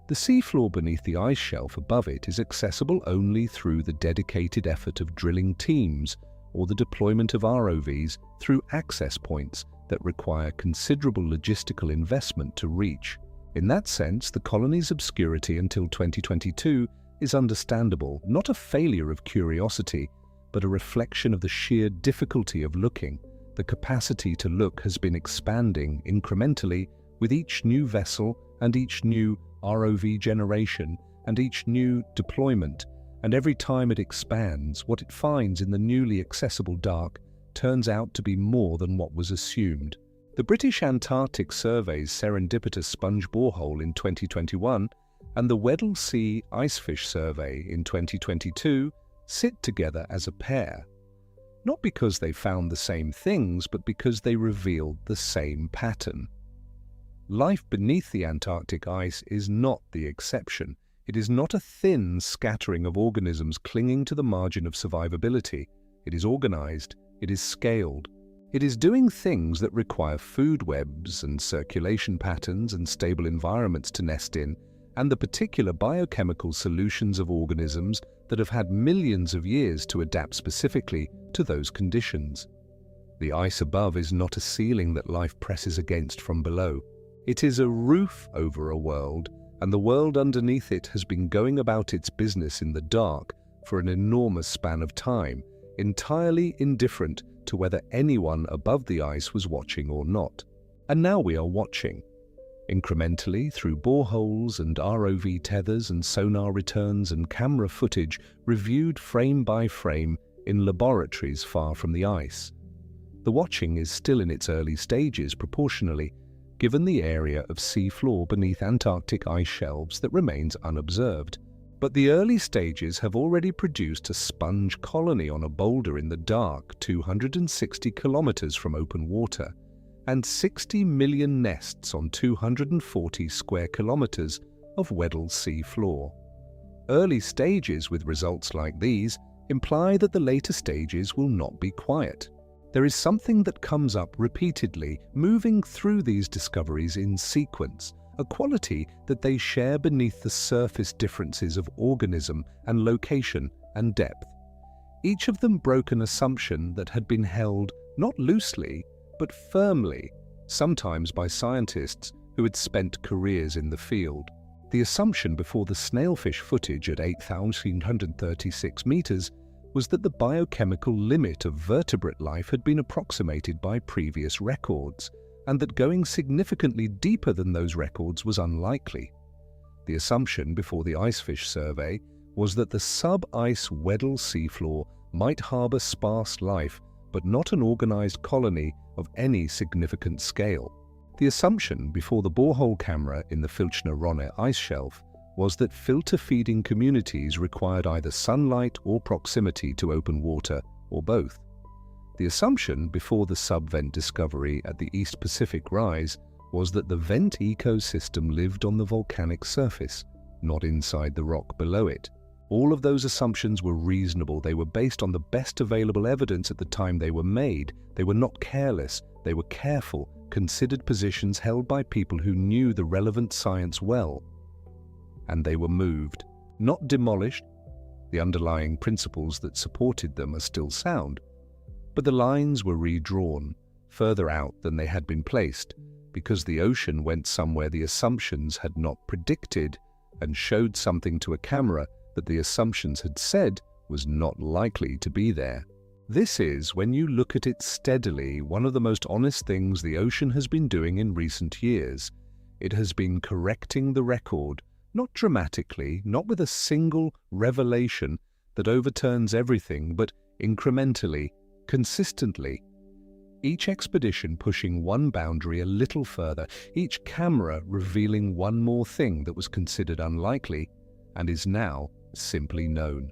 The seafloor beneath the ice shelf above it is accessible only through the dedicated effort of drilling teams or the deployment of ROVs through access points that require considerable logistical investment to reach. In that sense, the colony's obscurity until 2022 is understandable, not a failure of curiosity, but a reflection of the sheer difficulty of looking. The capacity to look has been expanding incrementally with each new vessel and each new ROV generation and each new deployment, and every time it expands, what it finds in the newly accessible dark turns out to be more than what was assumed. The British Antarctic Survey's serendipitous sponge borehole in 2021 and the Weddell Sea Icefish Survey in 2022 sit together as a pair, not because they found the same things, but because they revealed the same pattern. Life beneath the Antarctic ice is not the exception. It is not a thin scattering of organisms clinging to the margin of survivability. It is organized, it is scaled. It is doing things that require food webs and circulation patterns and stable environments to nest in, and the particular biochemical solutions of organisms that have had millions of years to adapt specifically to those conditions. The ice above is not a ceiling that life presses against from below. It is a roof over a world, and the world underneath it has been going about its business in the dark for an enormous span of time, entirely indifferent to whether anyone above the ice was watching or not. And now we are watching. Incrementally, through boreholes and ROV tethers and sonar returns and camera footage reviewed frame by frame in laboratories far from the ice. The watching is still in its early stages proportionally, given the area of seafloor beneath Antarctic ice shelves that remains unobserved. But the early stages have already produced a sponge colony on a boulder in the dark 260 kilometers from open water, and 60 million nests on 240 square kilometers of Weddell Sea floor. Early stages with results like these imply that the later stages will not be quiet. There is something that comes up repeatedly, moving through these discoveries in sequence, a quality that they share beneath the surface differences of organism and location and depth. Each of them broke an assumption that had been held not loosely, but firmly, sometimes by scientists who had spent careers in the field. The assumption before the snailfish footage at 8,136 meters was that the biochemical limit of vertebrate life had been approximated by previous records, and that going significantly deeper than those records was unlikely. The assumption before the icefish survey was that the sub-ice Weddell seafloor might harbour sparse life, but not an organised colony of any significant scale. The assumption before the borehole camera in the Filchner-Ronne ice shelf was that filter-feeding communities required either sunlight or proximity to open water, or both. The assumption before the sub-vent discovery at the East Pacific Rise was that the vent ecosystem lived on the volcanic surface, not inside the rock below it. All of those assumptions were reasonable. They were based on the best available evidence at the time they were made. They were not careless. They were careful, considered positions held by people who knew the relevant science well. And they were moved, not demolished. The underlying principles that supported them are still sound. But the lines were redrawn, further out than they had been placed, because the ocean went somewhere the assumptions had not predicted and showed something to a camera that the assumptions had said was not likely to be there. This is, when you look at it steadily, one of the most honest things the ocean has been doing in recent years. It has been correcting the record, not dramatically, not with a single revelation that overturns everything, but incrementally, consistently. Each expedition pushing one boundary a little further, each camera revealing one more thing that was considered unlikely and is now simply known.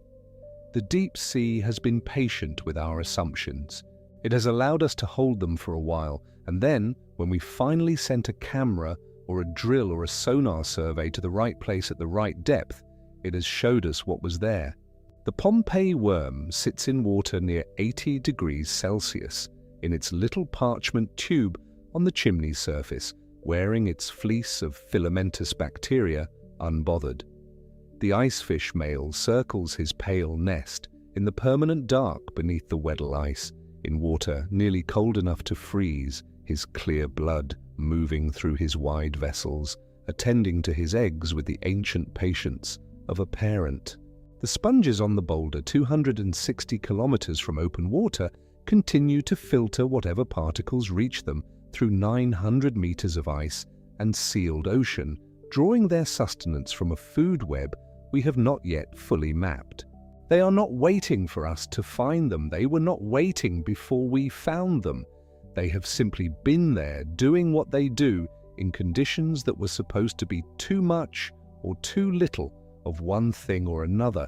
The deep sea has been patient with our assumptions. It has allowed us to hold them for a while, and then, when we finally sent a camera or a drill or a sonar survey to the right place at the right depth, it has showed us what was there. The Pompeii worm sits in water near 80 degrees Celsius in its little parchment tube on the chimney surface, wearing its fleece of filamentous bacteria unbothered. The icefish male circles his pale nest in the permanent dark beneath the Weddell ice, in water nearly cold enough to freeze, his clear blood moving through his wide vessels, attending to his eggs with the ancient patience of a parent. The sponges on the boulder, 260 kilometers from open water, continue to filter whatever particles reach them through 900 meters of ice and sealed ocean, drawing their sustenance from a food web we have not yet fully mapped. They are not waiting for us to find them. They were not waiting before we found them. They have simply been there doing what they do in conditions that were supposed to be too much or too little of one thing or another,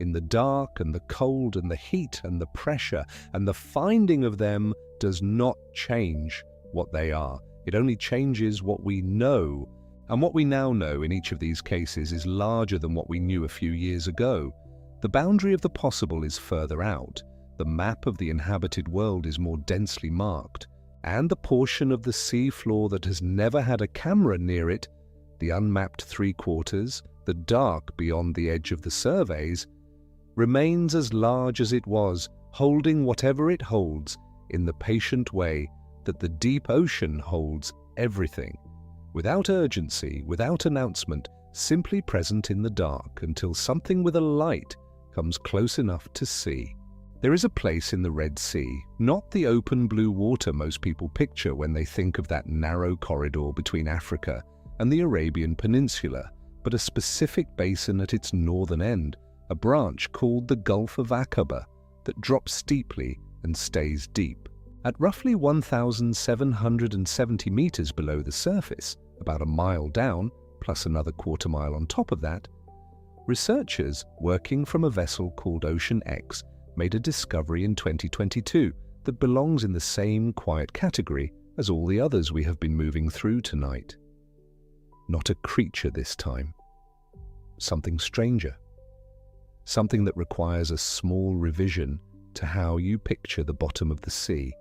in the dark and the cold and the heat and the pressure, and the finding of them does not change what they are. It only changes what we know. And what we now know in each of these cases is larger than what we knew a few years ago. The boundary of the possible is further out, the map of the inhabited world is more densely marked, and the portion of the sea floor that has never had a camera near it, the unmapped three-quarters, the dark beyond the edge of the surveys, remains as large as it was, holding whatever it holds in the patient way that the deep ocean holds everything. Without urgency, without announcement, simply present in the dark until something with a light comes close enough to see. There is a place in the Red Sea, not the open blue water most people picture when they think of that narrow corridor between Africa and the Arabian Peninsula, but a specific basin at its northern end, a branch called the Gulf of Aqaba that drops steeply and stays deep. At roughly 1,770 meters below the surface, about a mile down, plus another quarter mile on top of that, researchers working from a vessel called Ocean X made a discovery in 2022 that belongs in the same quiet category as all the others we have been moving through tonight. Not a creature this time. Something stranger. Something that requires a small revision to how you picture the bottom of the sea.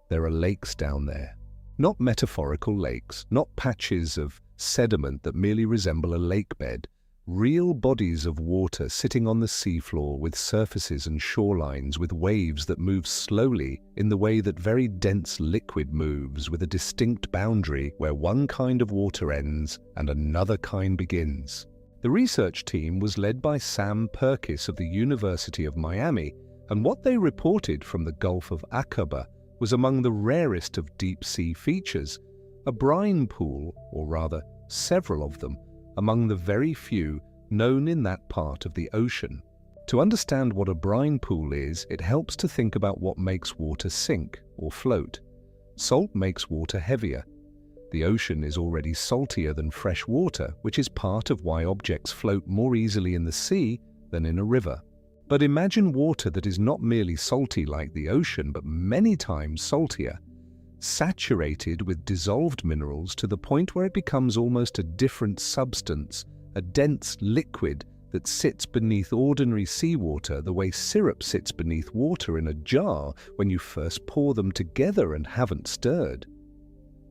There are lakes down there. Not metaphorical lakes, not patches of sediment that merely resemble a lake bed. Real bodies of water sitting on the seafloor with surfaces and shorelines, with waves that move slowly in the way that very dense liquid moves, with a distinct boundary where one kind of water ends and another kind begins. The research team was led by Sam Perkis of the University of Miami, and what they reported from the Gulf of Aqaba was among the rarest of deep-sea features, a brine pool, or rather several of them, among the very few known in that part of the ocean. To understand what a brine pool is, it helps to think about what makes water sink or float. Salt makes water heavier. The ocean is already saltier than fresh water, which is part of why objects float more easily in the sea than in a river. But imagine water that is not merely salty like the ocean, but many times saltier, saturated with dissolved minerals to the point where it becomes almost a different substance, a dense liquid that sits beneath ordinary seawater the way syrup sits beneath water in a jar when you first pour them together and haven't stirred.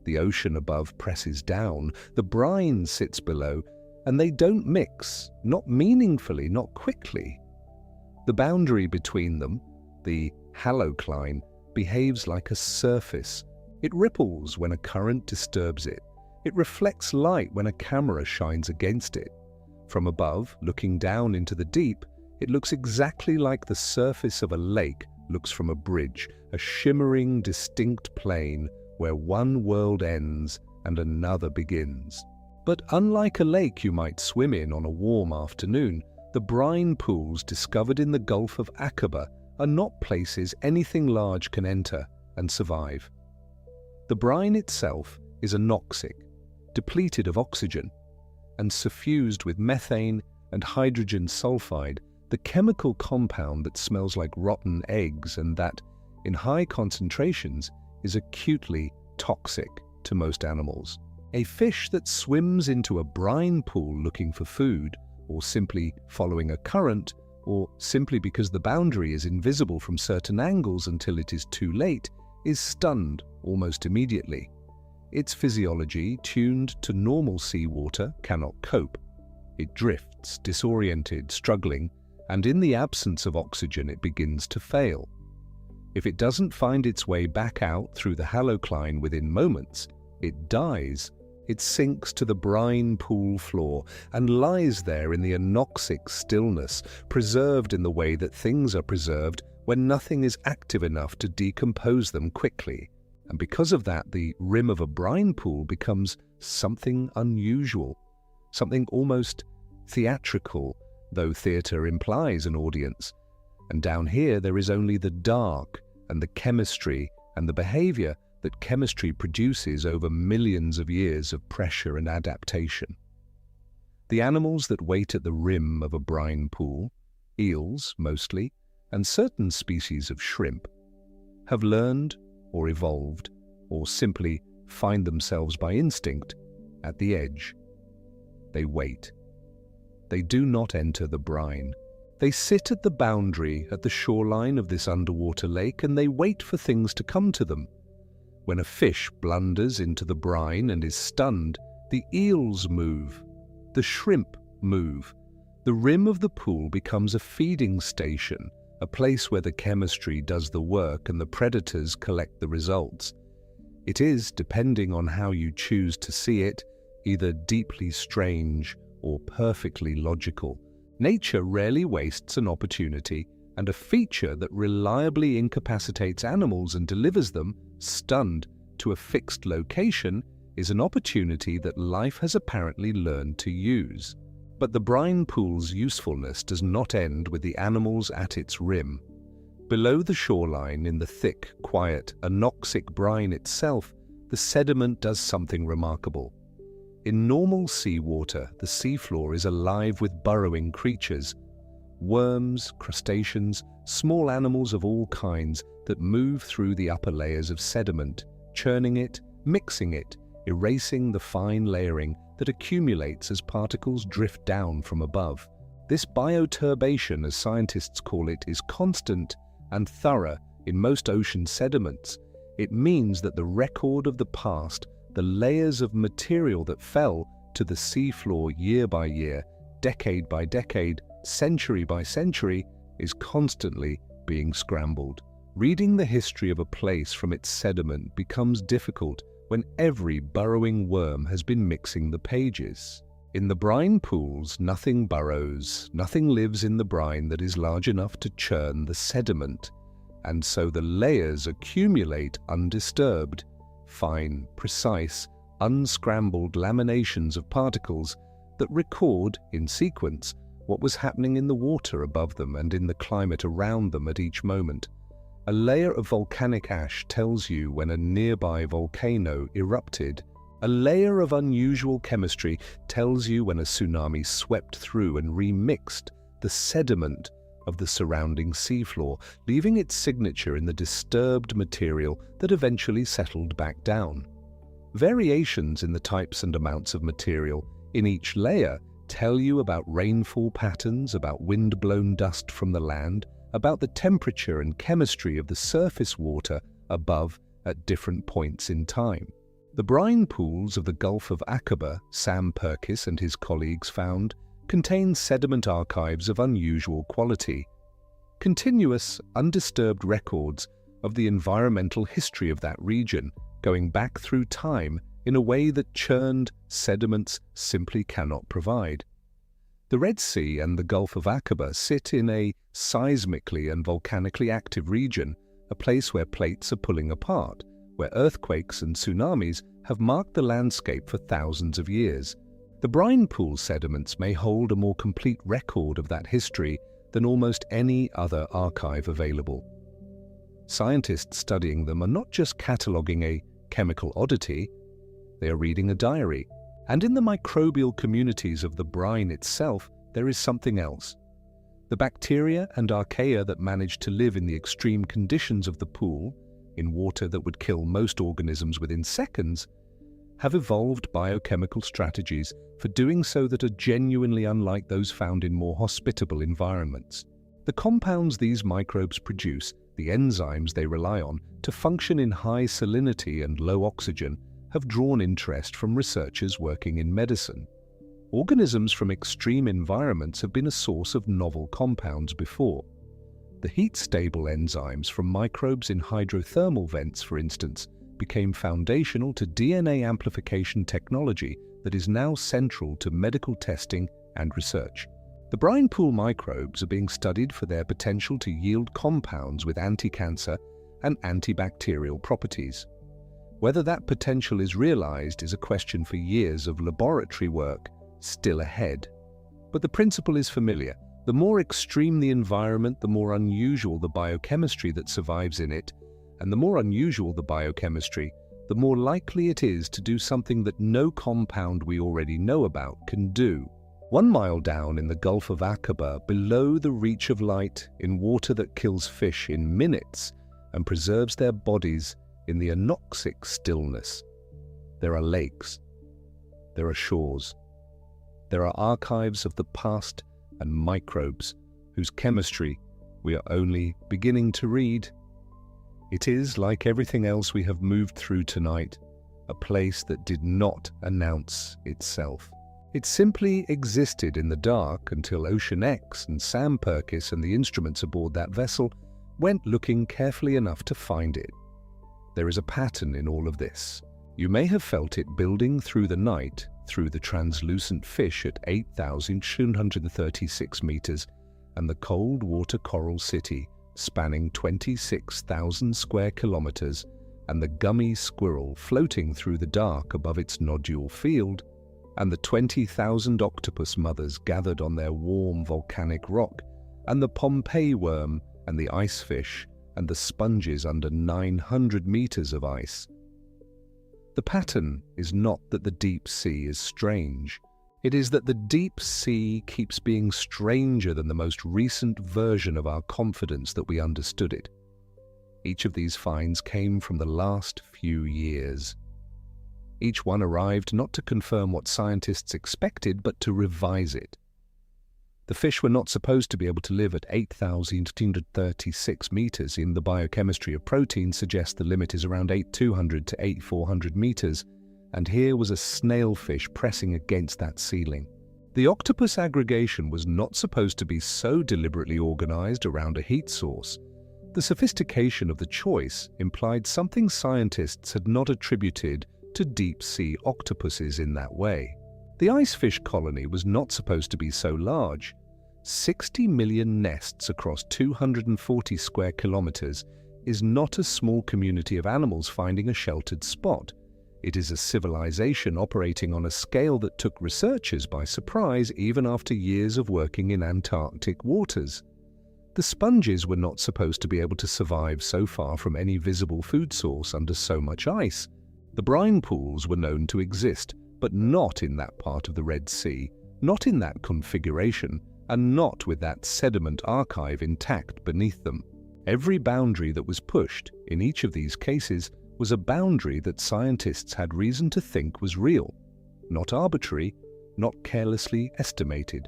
The ocean above presses down, the brine sits below, and they don't mix, not meaningfully, not quickly. The boundary between them, the halocline, behaves like a surface. It ripples when a current disturbs it. It reflects light when a camera shines against it. From above, looking down into the deep, it looks exactly like the surface of a lake looks from a bridge, a shimmering, distinct plane where one world ends and another begins. But unlike a lake you might swim in on a warm afternoon, the brine pools discovered in the Gulf of Aqaba are not places anything large can enter and survive. The brine itself is anoxic, depleted of oxygen, and suffused with methane and hydrogen sulfide, the chemical compound that smells like rotten eggs and that, in high concentrations, is acutely toxic to most animals. A fish that swims into a brine pool looking for food, or simply following a current, or simply because the boundary is invisible from certain angles until it is too late, is stunned almost immediately. Its physiology, tuned to normal seawater, cannot cope. It drifts, disoriented, struggling, and in the absence of oxygen it begins to fail. If it doesn't find its way back out through the halocline within moments, it dies. It sinks to the brine pool floor and lies there in the anoxic stillness, preserved in the way that things are preserved when nothing is active enough to decompose them quickly. And because of that, the rim of a brine pool becomes something unusual, something almost theatrical, though theatre implies an audience. And down here there is only the dark and the chemistry and the behavior that chemistry produces over millions of years of pressure and adaptation. The animals that wait at the rim of a brine pool, eels mostly, and certain species of shrimp, have learned or evolved, or simply find themselves by instinct at the edge. They wait. They do not enter the brine. They sit at the boundary, at the shoreline of this underwater lake, and they wait for things to come to them. When a fish blunders into the brine and is stunned, the eels move, the shrimp move. The rim of the pool becomes a feeding station, a place where the chemistry does the work and the predators collect the results. It is, depending on how you choose to see it, either deeply strange or perfectly logical. Nature rarely wastes an opportunity, and a feature that reliably incapacitates animals and delivers them, stunned, to a fixed location is an opportunity that life has apparently learned to use. But the brine pool's usefulness does not end with the animals at its rim. Below the shoreline, in the thick, quiet, anoxic brine itself, the sediment does something remarkable. In normal seawater, the seafloor is alive with burrowing creatures, worms, crustaceans, small animals of all kinds that move through the upper layers of sediment, churning it, mixing it, erasing the fine layering that accumulates as particles drift down from above. This bioturbation, as scientists call it, is constant and thorough in most ocean sediments. It means that the record of the past, the layers of material that fell to the seafloor year by year, decade by decade, century by century, is constantly being scrambled. Reading the history of a place from its sediment becomes difficult when every burrowing worm has been mixing the pages. In the brine pools, nothing burrows, nothing lives in the brine that is large enough to churn the sediment, and so the layers accumulate undisturbed, fine, precise, unscrambled laminations of particles that record, in sequence, what was happening in the water above them and in the climate around them at each moment. A layer of volcanic ash tells you when a nearby volcano erupted. A layer of unusual chemistry tells you when a tsunami swept through and remixed the sediment of the surrounding seafloor, leaving its signature in the disturbed material that eventually settled back down. Variations in the types and amounts of material in each layer tell you about rainfall patterns, about wind-blown dust from the land, about the temperature and chemistry of the surface water above at different points in time. The brine pools of the Gulf of Aqaba, Sam Purkis and his colleagues found, contain sediment archives of unusual quality, continuous, undisturbed records of the environmental history of that region, going back through time in a way that churned sediments simply cannot provide. The Red Sea and the Gulf of Aqaba sit in a seismically and volcanically active region, a place where plates are pulling apart, where earthquakes and tsunamis have marked the landscape for thousands of years. The brine pool sediments may hold a more complete record of that history than almost any other archive available. Scientists studying them are not just cataloguing a chemical oddity, they are reading a diary. And in the microbial communities of the brine itself, there is something else. The bacteria and archaea that manage to live in the extreme conditions of the pool, in water that would kill most organisms within seconds, have evolved biochemical strategies for doing so that are genuinely unlike those found in more hospitable environments. The compounds these microbes produce, the enzymes they rely on to function in high salinity and low oxygen, have drawn interest from researchers working in medicine. Organisms from extreme environments have been a source of novel compounds before. The heat-stable enzymes from microbes in hydrothermal vents, for instance, became foundational to DNA amplification technology that is now central to medical testing and research. The brine pool microbes are being studied for their potential to yield compounds with anti-cancer and antibacterial properties. Whether that potential is realized is a question for years of laboratory work still ahead. But the principle is familiar. The more extreme the environment, the more unusual the biochemistry that survives in it, and the more unusual the biochemistry, the more likely it is to do something that no compound we already know about can do. 1 mile down in the Gulf of Aqaba, below the reach of light, in water that kills fish in minutes and preserves their bodies in the anoxic stillness, there are lakes, there are shores, there are archives of the past and microbes whose chemistry we are only beginning to read. It is, like everything else we have moved through tonight, a place that did not announce itself. It simply existed in the dark until Ocean X and Sam Purkis and the instruments aboard that vessel went looking carefully enough to find it. There is a pattern in all of this. You may have felt it building through the night, through the translucent fish at 8,236 meters and the cold water coral city spanning 26,000 square kilometers and the gummy squirrel floating through the dark above its nodule field and the 20,000 octopus mothers gathered on their warm volcanic rock and the Pompeii worm and the icefish and the sponges under 900 meters of ice. The pattern is not that the deep sea is strange. It is that the deep sea keeps being stranger than the most recent version of our confidence that we understood it. Each of these finds came from the last few years. Each one arrived not to confirm what scientists expected, but to revise it. The fish were not supposed to be able to live at 8,236 meters. In the biochemistry of protein suggests the limit is around 8,200 to 8,400 meters, and here was a snailfish pressing against that ceiling. The octopus aggregation was not supposed to be so deliberately organized around a heat source. The sophistication of the choice implied something scientists had not attributed to deep-sea octopuses in that way. The icefish colony was not supposed to be so large. 60 million nests across 240 square kilometers is not a small community of animals finding a sheltered spot. It is a civilization operating on a scale that took researchers by surprise even after years of working in Antarctic waters. The sponges were not supposed to be able to survive so far from any visible food source under so much ice. The brine pools were known to exist, but not in that part of the Red Sea, not in that configuration, and not with that sediment archive intact beneath them. Every boundary that was pushed, in each of these cases, was a boundary that scientists had reason to think was real, not arbitrary, not carelessly estimated.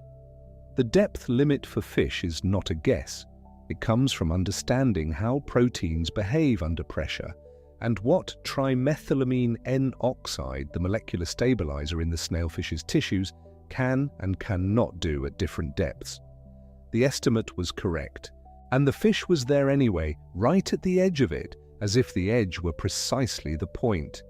The depth limit for fish is not a guess. It comes from understanding how proteins behave under pressure and what trimethylamine N oxide, the molecular stabilizer in the snailfish's tissues, can and cannot do at different depths. The estimate was correct, and the fish was there anyway, right at the edge of it, as if the edge were precisely the point.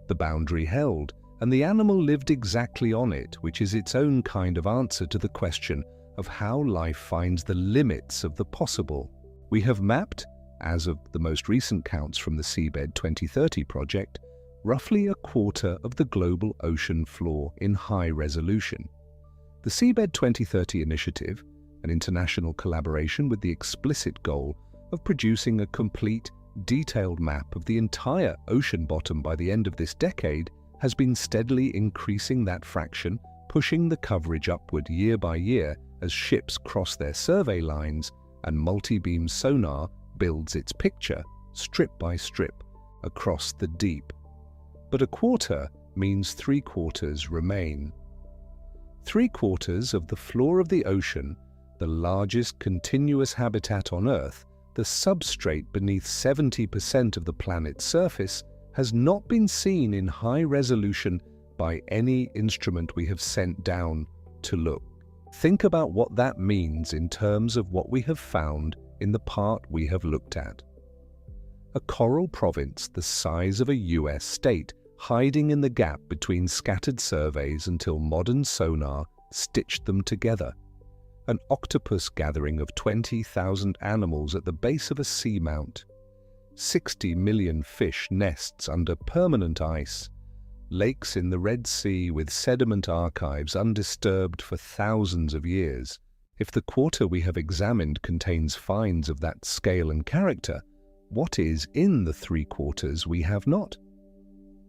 The boundary held, and the animal lived exactly on it, which is its own kind of answer to the question of how life finds the limits of the possible. We have mapped, as of the most recent counts from the Seabed 2030 project, roughly a quarter of the global ocean floor in high resolution. The Seabed 2030 initiative, an international collaboration with the explicit goal of producing a complete, detailed map of the entire ocean bottom by the end of this decade, has been steadily increasing that fraction, pushing the coverage upward year by year as ships cross their survey lines and multi-beam sonar builds its picture, strip by strip, across the deep. But a quarter means 3/4 remain. 3/4 of the floor of the ocean, the largest continuous habitat on Earth, the substrate beneath 70% of the planet's surface, has not been seen in high resolution by any instrument we have sent down to look. Think about what that means in terms of what we have found in the part we have looked at. A coral province the size of a US state, hiding in the gap between scattered surveys until modern sonar stitched them together. An octopus gathering of 20,000 animals at the base of a seamount. 60 million fish nests under permanent ice. Lakes in the Red Sea with sediment archives undisturbed for thousands of years. If the quarter we have examined contains finds of that scale and character, what is in the 3/4 we have not?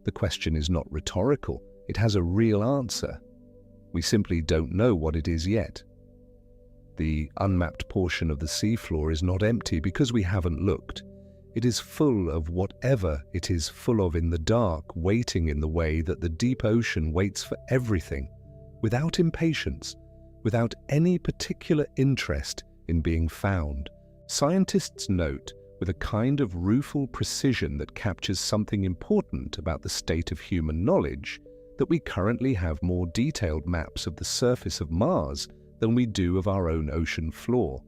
The question is not rhetorical. It has a real answer. We simply don't know what it is yet. The unmapped portion of the seafloor is not empty because we haven't looked. It is full of whatever it is full of in the dark, waiting in the way that the deep ocean waits for everything, without impatience, without any particular interest in being found. Scientists note, with a kind of rueful precision that captures something important about the state of human knowledge, that we currently have more detailed maps of the surface of Mars than we do of our own ocean floor,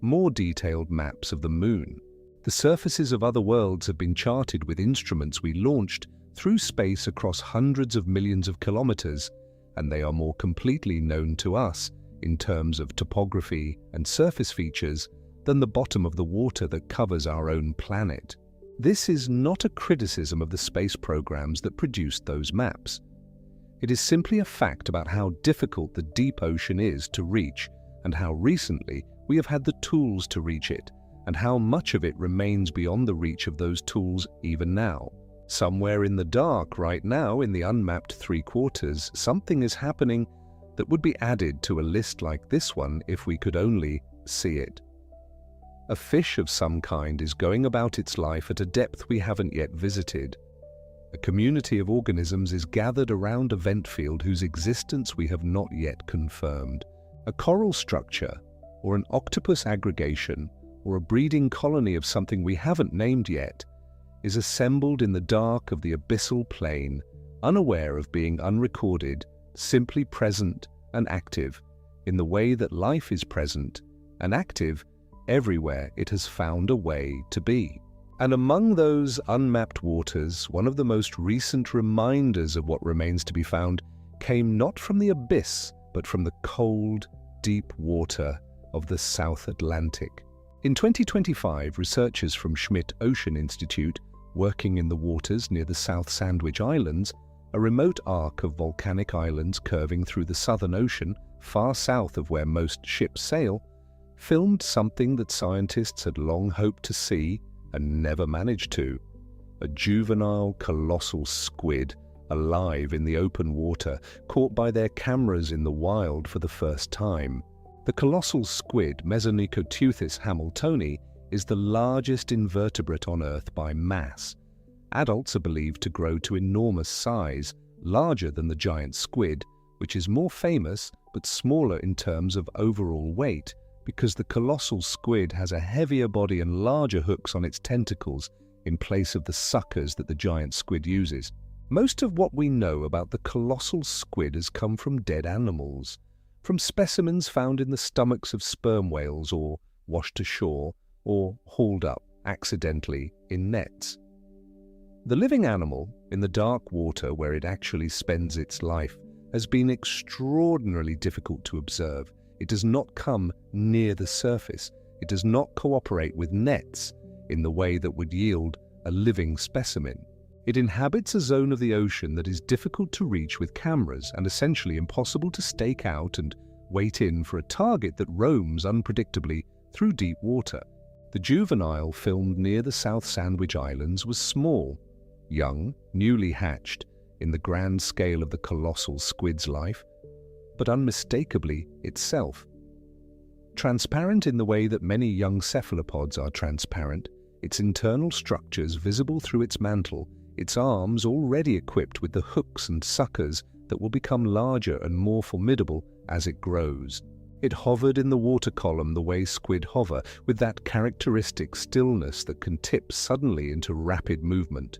more detailed maps of the Moon. The surfaces of other worlds have been charted with instruments we launched through space across hundreds of millions of kilometers, and they are more completely known to us in terms of topography and surface features than the bottom of the water that covers our own planet. This is not a criticism of the space programs that produced those maps. It is simply a fact about how difficult the deep ocean is to reach and how recently we have had the tools to reach it, and how much of it remains beyond the reach of those tools even now. Somewhere in the dark right now, in the unmapped 3/4, something is happening that would be added to a list like this one if we could only see it. A fish of some kind is going about its life at a depth we haven't yet visited. A community of organisms is gathered around a vent field whose existence we have not yet confirmed. A coral structure, or an octopus aggregation, or a breeding colony of something we haven't named yet, is assembled in the dark of the abyssal plain, unaware of being unrecorded, simply present and active, in the way that life is present and active everywhere it has found a way to be. And among those unmapped waters, one of the most recent reminders of what remains to be found came not from the abyss, but from the cold, deep water of the South Atlantic. In 2025, researchers from Schmidt Ocean Institute working in the waters near the South Sandwich Islands, a remote arc of volcanic islands curving through the Southern Ocean, far south of where most ships sail, filmed something that scientists had long hoped to see and never managed to: a juvenile colossal squid alive in the open water, caught by their cameras in the wild for the first time. The colossal squid, Mesonicoteuthis hamiltoni, is the largest invertebrate on Earth by mass. Adults are believed to grow to enormous size, larger than the giant squid, which is more famous but smaller in terms of overall weight, because the colossal squid has a heavier body and larger hooks on its tentacles in place of the suckers that the giant squid uses. Most of what we know about the colossal squid has come from dead animals, from specimens found in the stomachs of sperm whales or washed ashore or hauled up accidentally in nets. The living animal, in the dark water where it actually spends its life, has been extraordinarily difficult to observe. It does not come near the surface. It does not cooperate with nets in the way that would yield a living specimen. It inhabits a zone of the ocean that is difficult to reach with cameras and essentially impossible to stake out and wait in for a target that roams unpredictably through deep water. The juvenile filmed near the South Sandwich Islands was small, young, newly hatched in the grand scale of the colossal squid's life, but unmistakably itself. Transparent in the way that many young cephalopods are transparent, its internal structures visible through its mantle, its arms already equipped with the hooks and suckers that will become larger and more formidable as it grows. It hovered in the water column the way squid hover, with that characteristic stillness that can tip suddenly into rapid movement.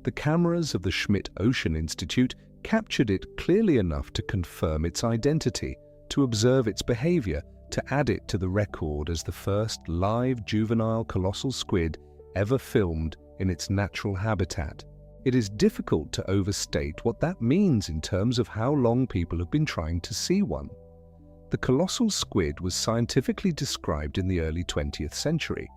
The cameras of the Schmidt Ocean Institute captured it clearly enough to confirm its identity, to observe its behavior, to add it to the record as the first live juvenile colossal squid ever filmed in its natural habitat. It is difficult to overstate what that means in terms of how long people have been trying to see one. The colossal squid was scientifically described in the early 20th century.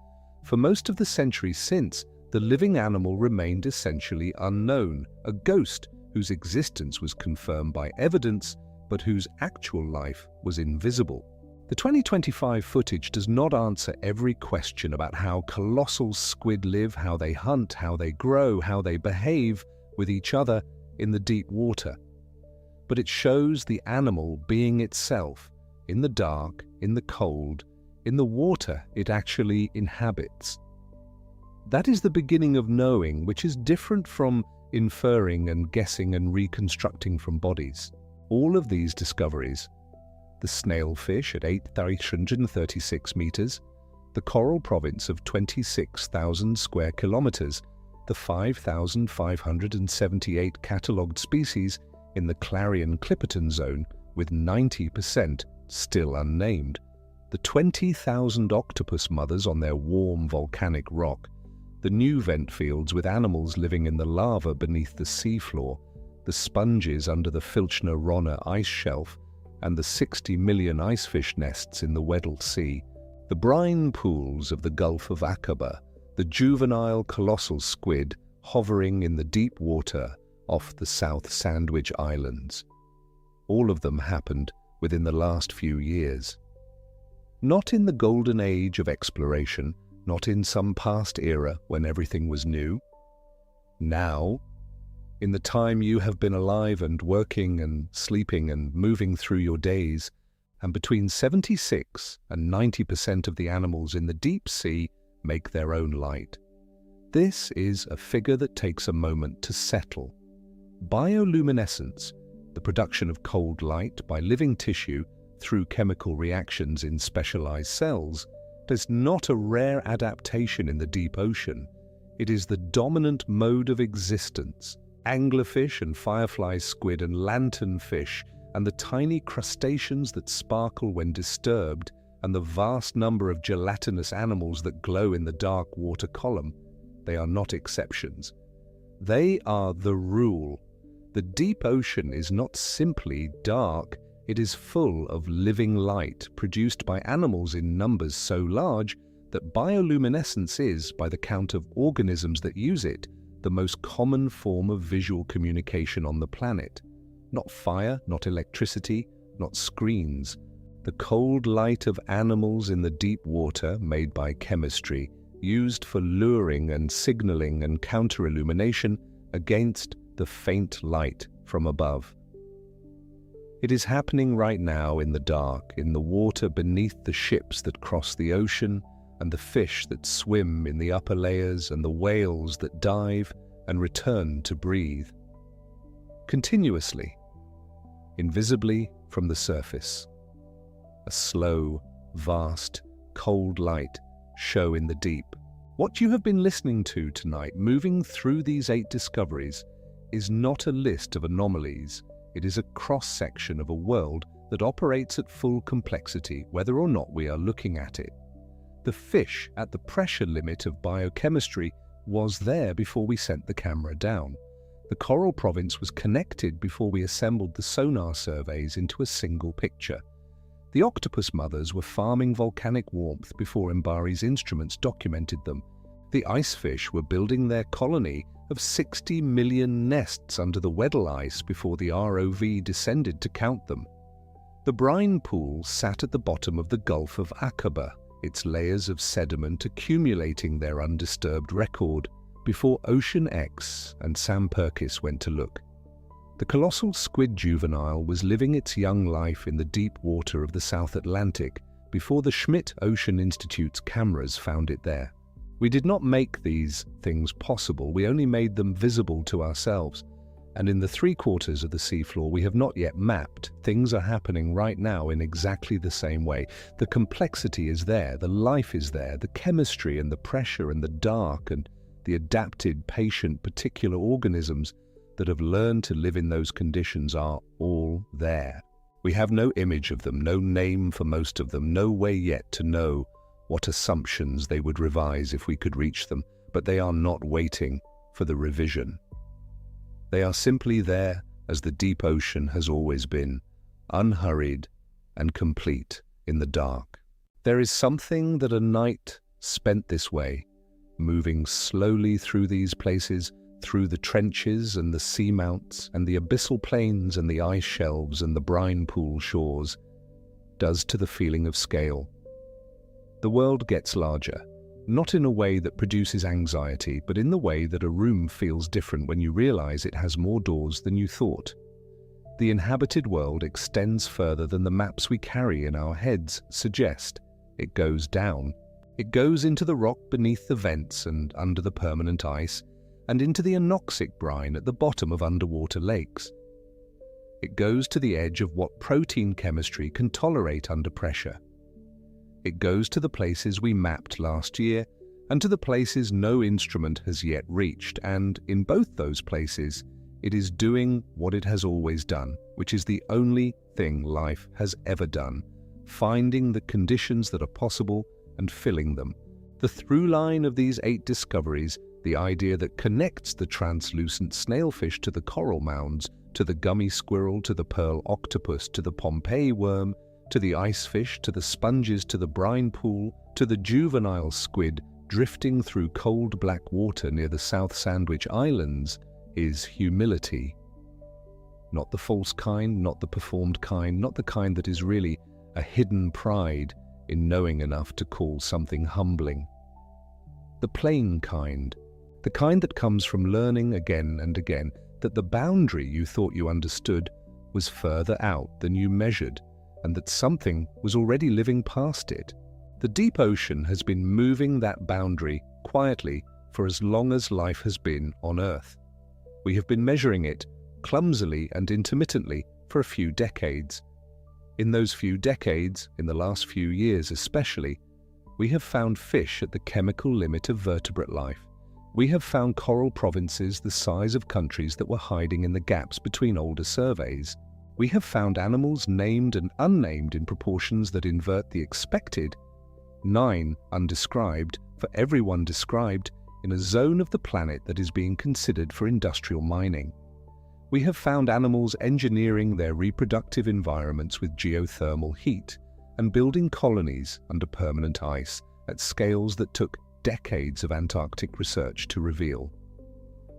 For most of the century since, the living animal remained essentially unknown, a ghost whose existence was confirmed by evidence, but whose actual life was invisible. The 2025 footage does not answer every question about how colossal squid live, how they hunt, how they grow, how they behave with each other in the deep water. But it shows the animal being itself, in the dark, in the cold, in the water it actually inhabits. That is the beginning of knowing, which is different from inferring and guessing and reconstructing from bodies. All of these discoveries, the snailfish at 8,336 meters, the coral province of 26,000 square kilometers, the 5,578 catalogued species in the Clarion-Clipperton Zone with 90% still unnamed, the 20,000 octopus mothers on their warm volcanic rock, the new vent fields with animals living in the lava beneath the seafloor, the sponges under the Filchner-Ronne ice shelf, and the 60 million icefish nests in the Weddell Sea, the brine pools of the Gulf of Aqaba, the juvenile colossal squid hovering in the deep water off the South Sandwich Islands. All of them happened within the last few years. Not in the golden age of exploration, not in some past era when everything was new. Now, in the time you have been alive and working and sleeping and moving through your days, and between 76 and 90% of the animals in the deep sea make their own light. This is a figure that takes a moment to settle. Bioluminescence, the production of cold light by living tissue through chemical reactions in specialized cells, is not a rare adaptation in the deep ocean. It is the dominant mode of existence. Anglerfish and firefly squid and lanternfish and the tiny crustaceans that sparkle when disturbed and the vast number of gelatinous animals that glow in the dark water column, they are not exceptions. They are the rule. The deep ocean is not simply dark, it is full of living light produced by animals in numbers so large that bioluminescence is, by the count of organisms that use it, the most common form of visual communication on the planet. Not fire, not electricity, not screens. The cold light of animals in the deep water, made by chemistry, used for luring and signaling and counter-illumination against the faint light from above. It is happening right now in the dark, in the water beneath the ships that cross the ocean, and the fish that swim in the upper layers, and the whales that dive and return to breathe. Continuously, invisibly from the surface. A slow, vast, cold light show in the deep. What you have been listening to tonight, moving through these 8 discoveries, is not a list of anomalies. It is a cross-section of a world that operates at full complexity, whether or not we are looking at it. The fish at the pressure limit of biochemistry was there before we sent the camera down. The coral province was connected before we assembled the sonar surveys into a single picture. The octopus mothers were farming volcanic warmth before MBARI's instruments documented them. The icefish were building their colony of 60 million nests under the Weddell ice before the ROV descended to count them. The brine pool sat at the bottom of the Gulf of Aqaba, its layers of sediment accumulating their undisturbed record, before Ocean X and Sam Perkis went to look. The colossal squid juvenile was living its young life in the deep water of the South Atlantic before the Schmidt Ocean Institute's cameras found it there. We did not make these things possible, we only made them visible to ourselves. And in the 3/4 of the seafloor we have not yet mapped, things are happening right now in exactly the same way. The complexity is there, the life is there, the chemistry and the pressure and the dark and the adapted, patient, particular organisms that have learned to live in those conditions are all there. We have no image of them, no name for most of them, no way yet to know what assumptions they would revise if we could reach them, but they are not waiting for the revision. They are simply there as the deep ocean has always been, unhurried and complete in the dark. There is something that a night spent this way, moving slowly through these places, through the trenches and the seamounts and the abyssal plains and the ice shelves and the brine pool shores, does to the feeling of scale. The world gets larger, not in a way that produces anxiety, but in the way that a room feels different when you realize it has more doors than you thought. The inhabited world extends further than the maps we carry in our heads suggest. It goes down. It goes into the rock beneath the vents and under the permanent ice, and into the anoxic brine at the bottom of underwater lakes. It goes to the edge of what protein chemistry can tolerate under pressure. It goes to the places we mapped last year, and to the places no instrument has yet reached, and in both those places, it is doing what it has always done, which is the only thing life has ever done, finding the conditions that are possible and filling them. The through line of these 8 discoveries, the idea that connects the translucent snailfish to the coral mounds, to the gummy squirrel, to the pearl octopus, to the Pompeii worm, to the icefish, to the sponges, to the brine pool, to the juvenile squid drifting through cold black water near the South Sandwich Islands, is humility. Not the false kind, not the performed kind, not the kind that is really a hidden pride in knowing enough to call something humbling. The plain kind, the kind that comes from learning again and again that the boundary you thought you understood was further out than you measured, and that something was already living past it. The deep ocean has been moving that boundary quietly for as long as life has been on Earth. We have been measuring it clumsily and intermittently for a few decades. In those few decades, in the last few years especially, we have found fish at the chemical limit of vertebrate life. We have found coral provinces the size of countries that were hiding in the gaps between older surveys. We have found animals named and unnamed in proportions that invert the expected, 9 undescribed for everyone described, in a zone of the planet that is being considered for industrial mining. We have found animals engineering their reproductive environments with geothermal heat and building colonies under permanent ice at scales that took decades of Antarctic research to reveal.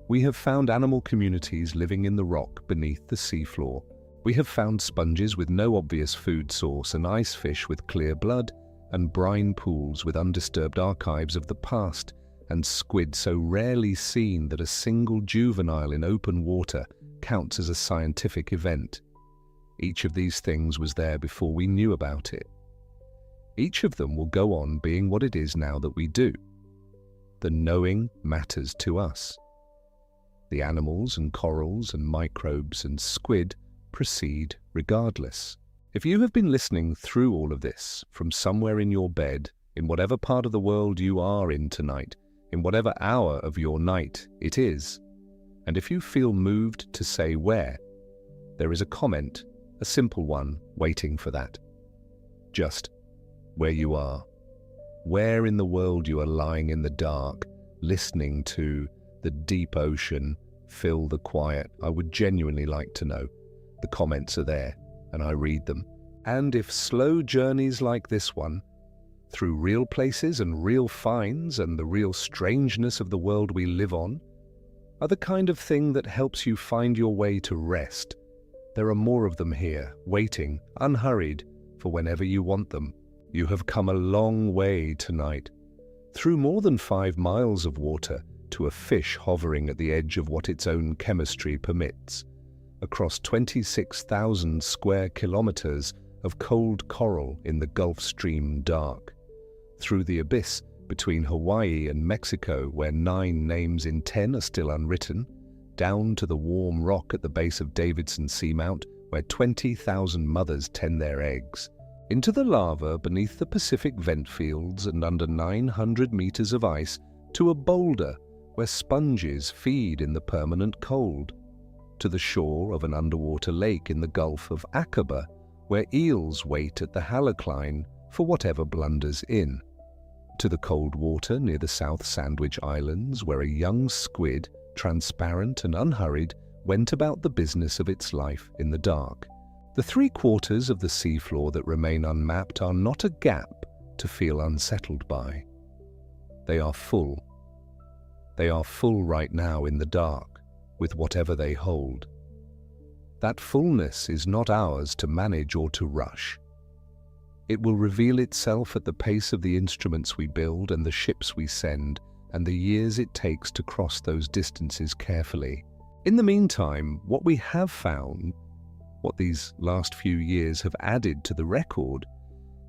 We have found animal communities living in the rock beneath the seafloor. We have found sponges with no obvious food source, and icefish with clear blood, and brine pools with undisturbed archives of the past, and squid so rarely seen that a single juvenile in open water counts as a scientific event. Each of these things was there before we knew about it. Each of them will go on being what it is now that we do. The knowing matters to us. The animals and corals and microbes and squid proceed regardless. If you have been listening through all of this, from somewhere in your bed, in whatever part of the world you are in tonight, in whatever hour of your night it is, and if you feel moved to say where, there is a comment, a simple one, waiting for that. Just where you are. Where in the world you are lying in the dark, listening to the deep ocean fill the quiet. I would genuinely like to know. The comments are there, and I read them. And if slow journeys like this one, through real places and real finds and the real strangeness of the world we live on, are the kind of thing that helps you find your way to rest, there are more of them here, waiting, unhurried, for whenever you want them. You have come a long way tonight, through more than 5 miles of water to a fish hovering at the edge of what its own chemistry permits, across 26,000 square kilometers of cold coral in the Gulf Stream dark, through the abyss between Hawaii and Mexico where 9 names in 10 are still unwritten, down to the warm rock at the base of Davidson Seamount where 20,000 mothers tend their eggs, into the lava beneath the Pacific vent fields and under 900 meters of ice to a boulder where sponges feed in the permanent cold, to the shore of an underwater lake in the Gulf of Aqaba where eels wait at the halocline for whatever blunders in, to the cold water near the South Sandwich Islands where a young squid, transparent and unhurried, went about the business of its life in the dark. The 3/4 of the seafloor that remain unmapped are not a gap to feel unsettled by. They are full. They are full right now in the dark, with whatever they hold. That fullness is not ours to manage or to rush. It will reveal itself at the pace of the instruments we build and the ships we send, and the years it takes to cross those distances carefully. In the meantime, what we have found, what these last few years have added to the record,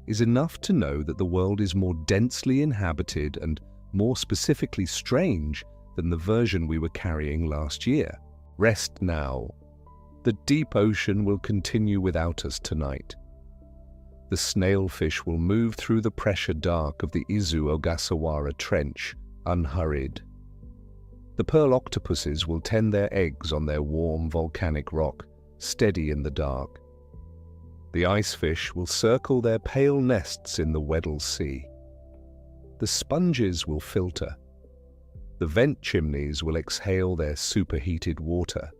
is enough to know that the world is more densely inhabited and more specifically strange than the version we were carrying last year. Rest now. The deep ocean will continue without us tonight. The snailfish will move through the pressure dark of the Izu-Ogasawara Trench, unhurried. The pearl octopuses will tend their eggs on their warm volcanic rock, steady in the dark. The icefish will circle their pale nests in the Weddell Sea. The sponges will filter. The vent chimneys will exhale their superheated water.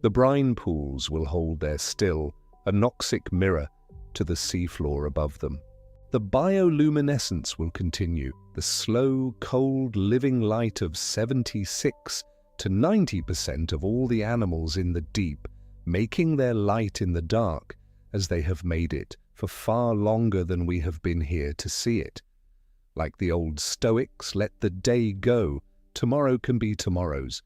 The brine pools will hold their still, anoxic mirror to the seafloor above them. The bioluminescence will continue, the slow, cold, living light of 76 to 90% of all the animals in the deep, making their light in the dark as they have made it for far longer than we have been here to see it. Like the old Stoics, let the day go, tomorrow can be tomorrow's.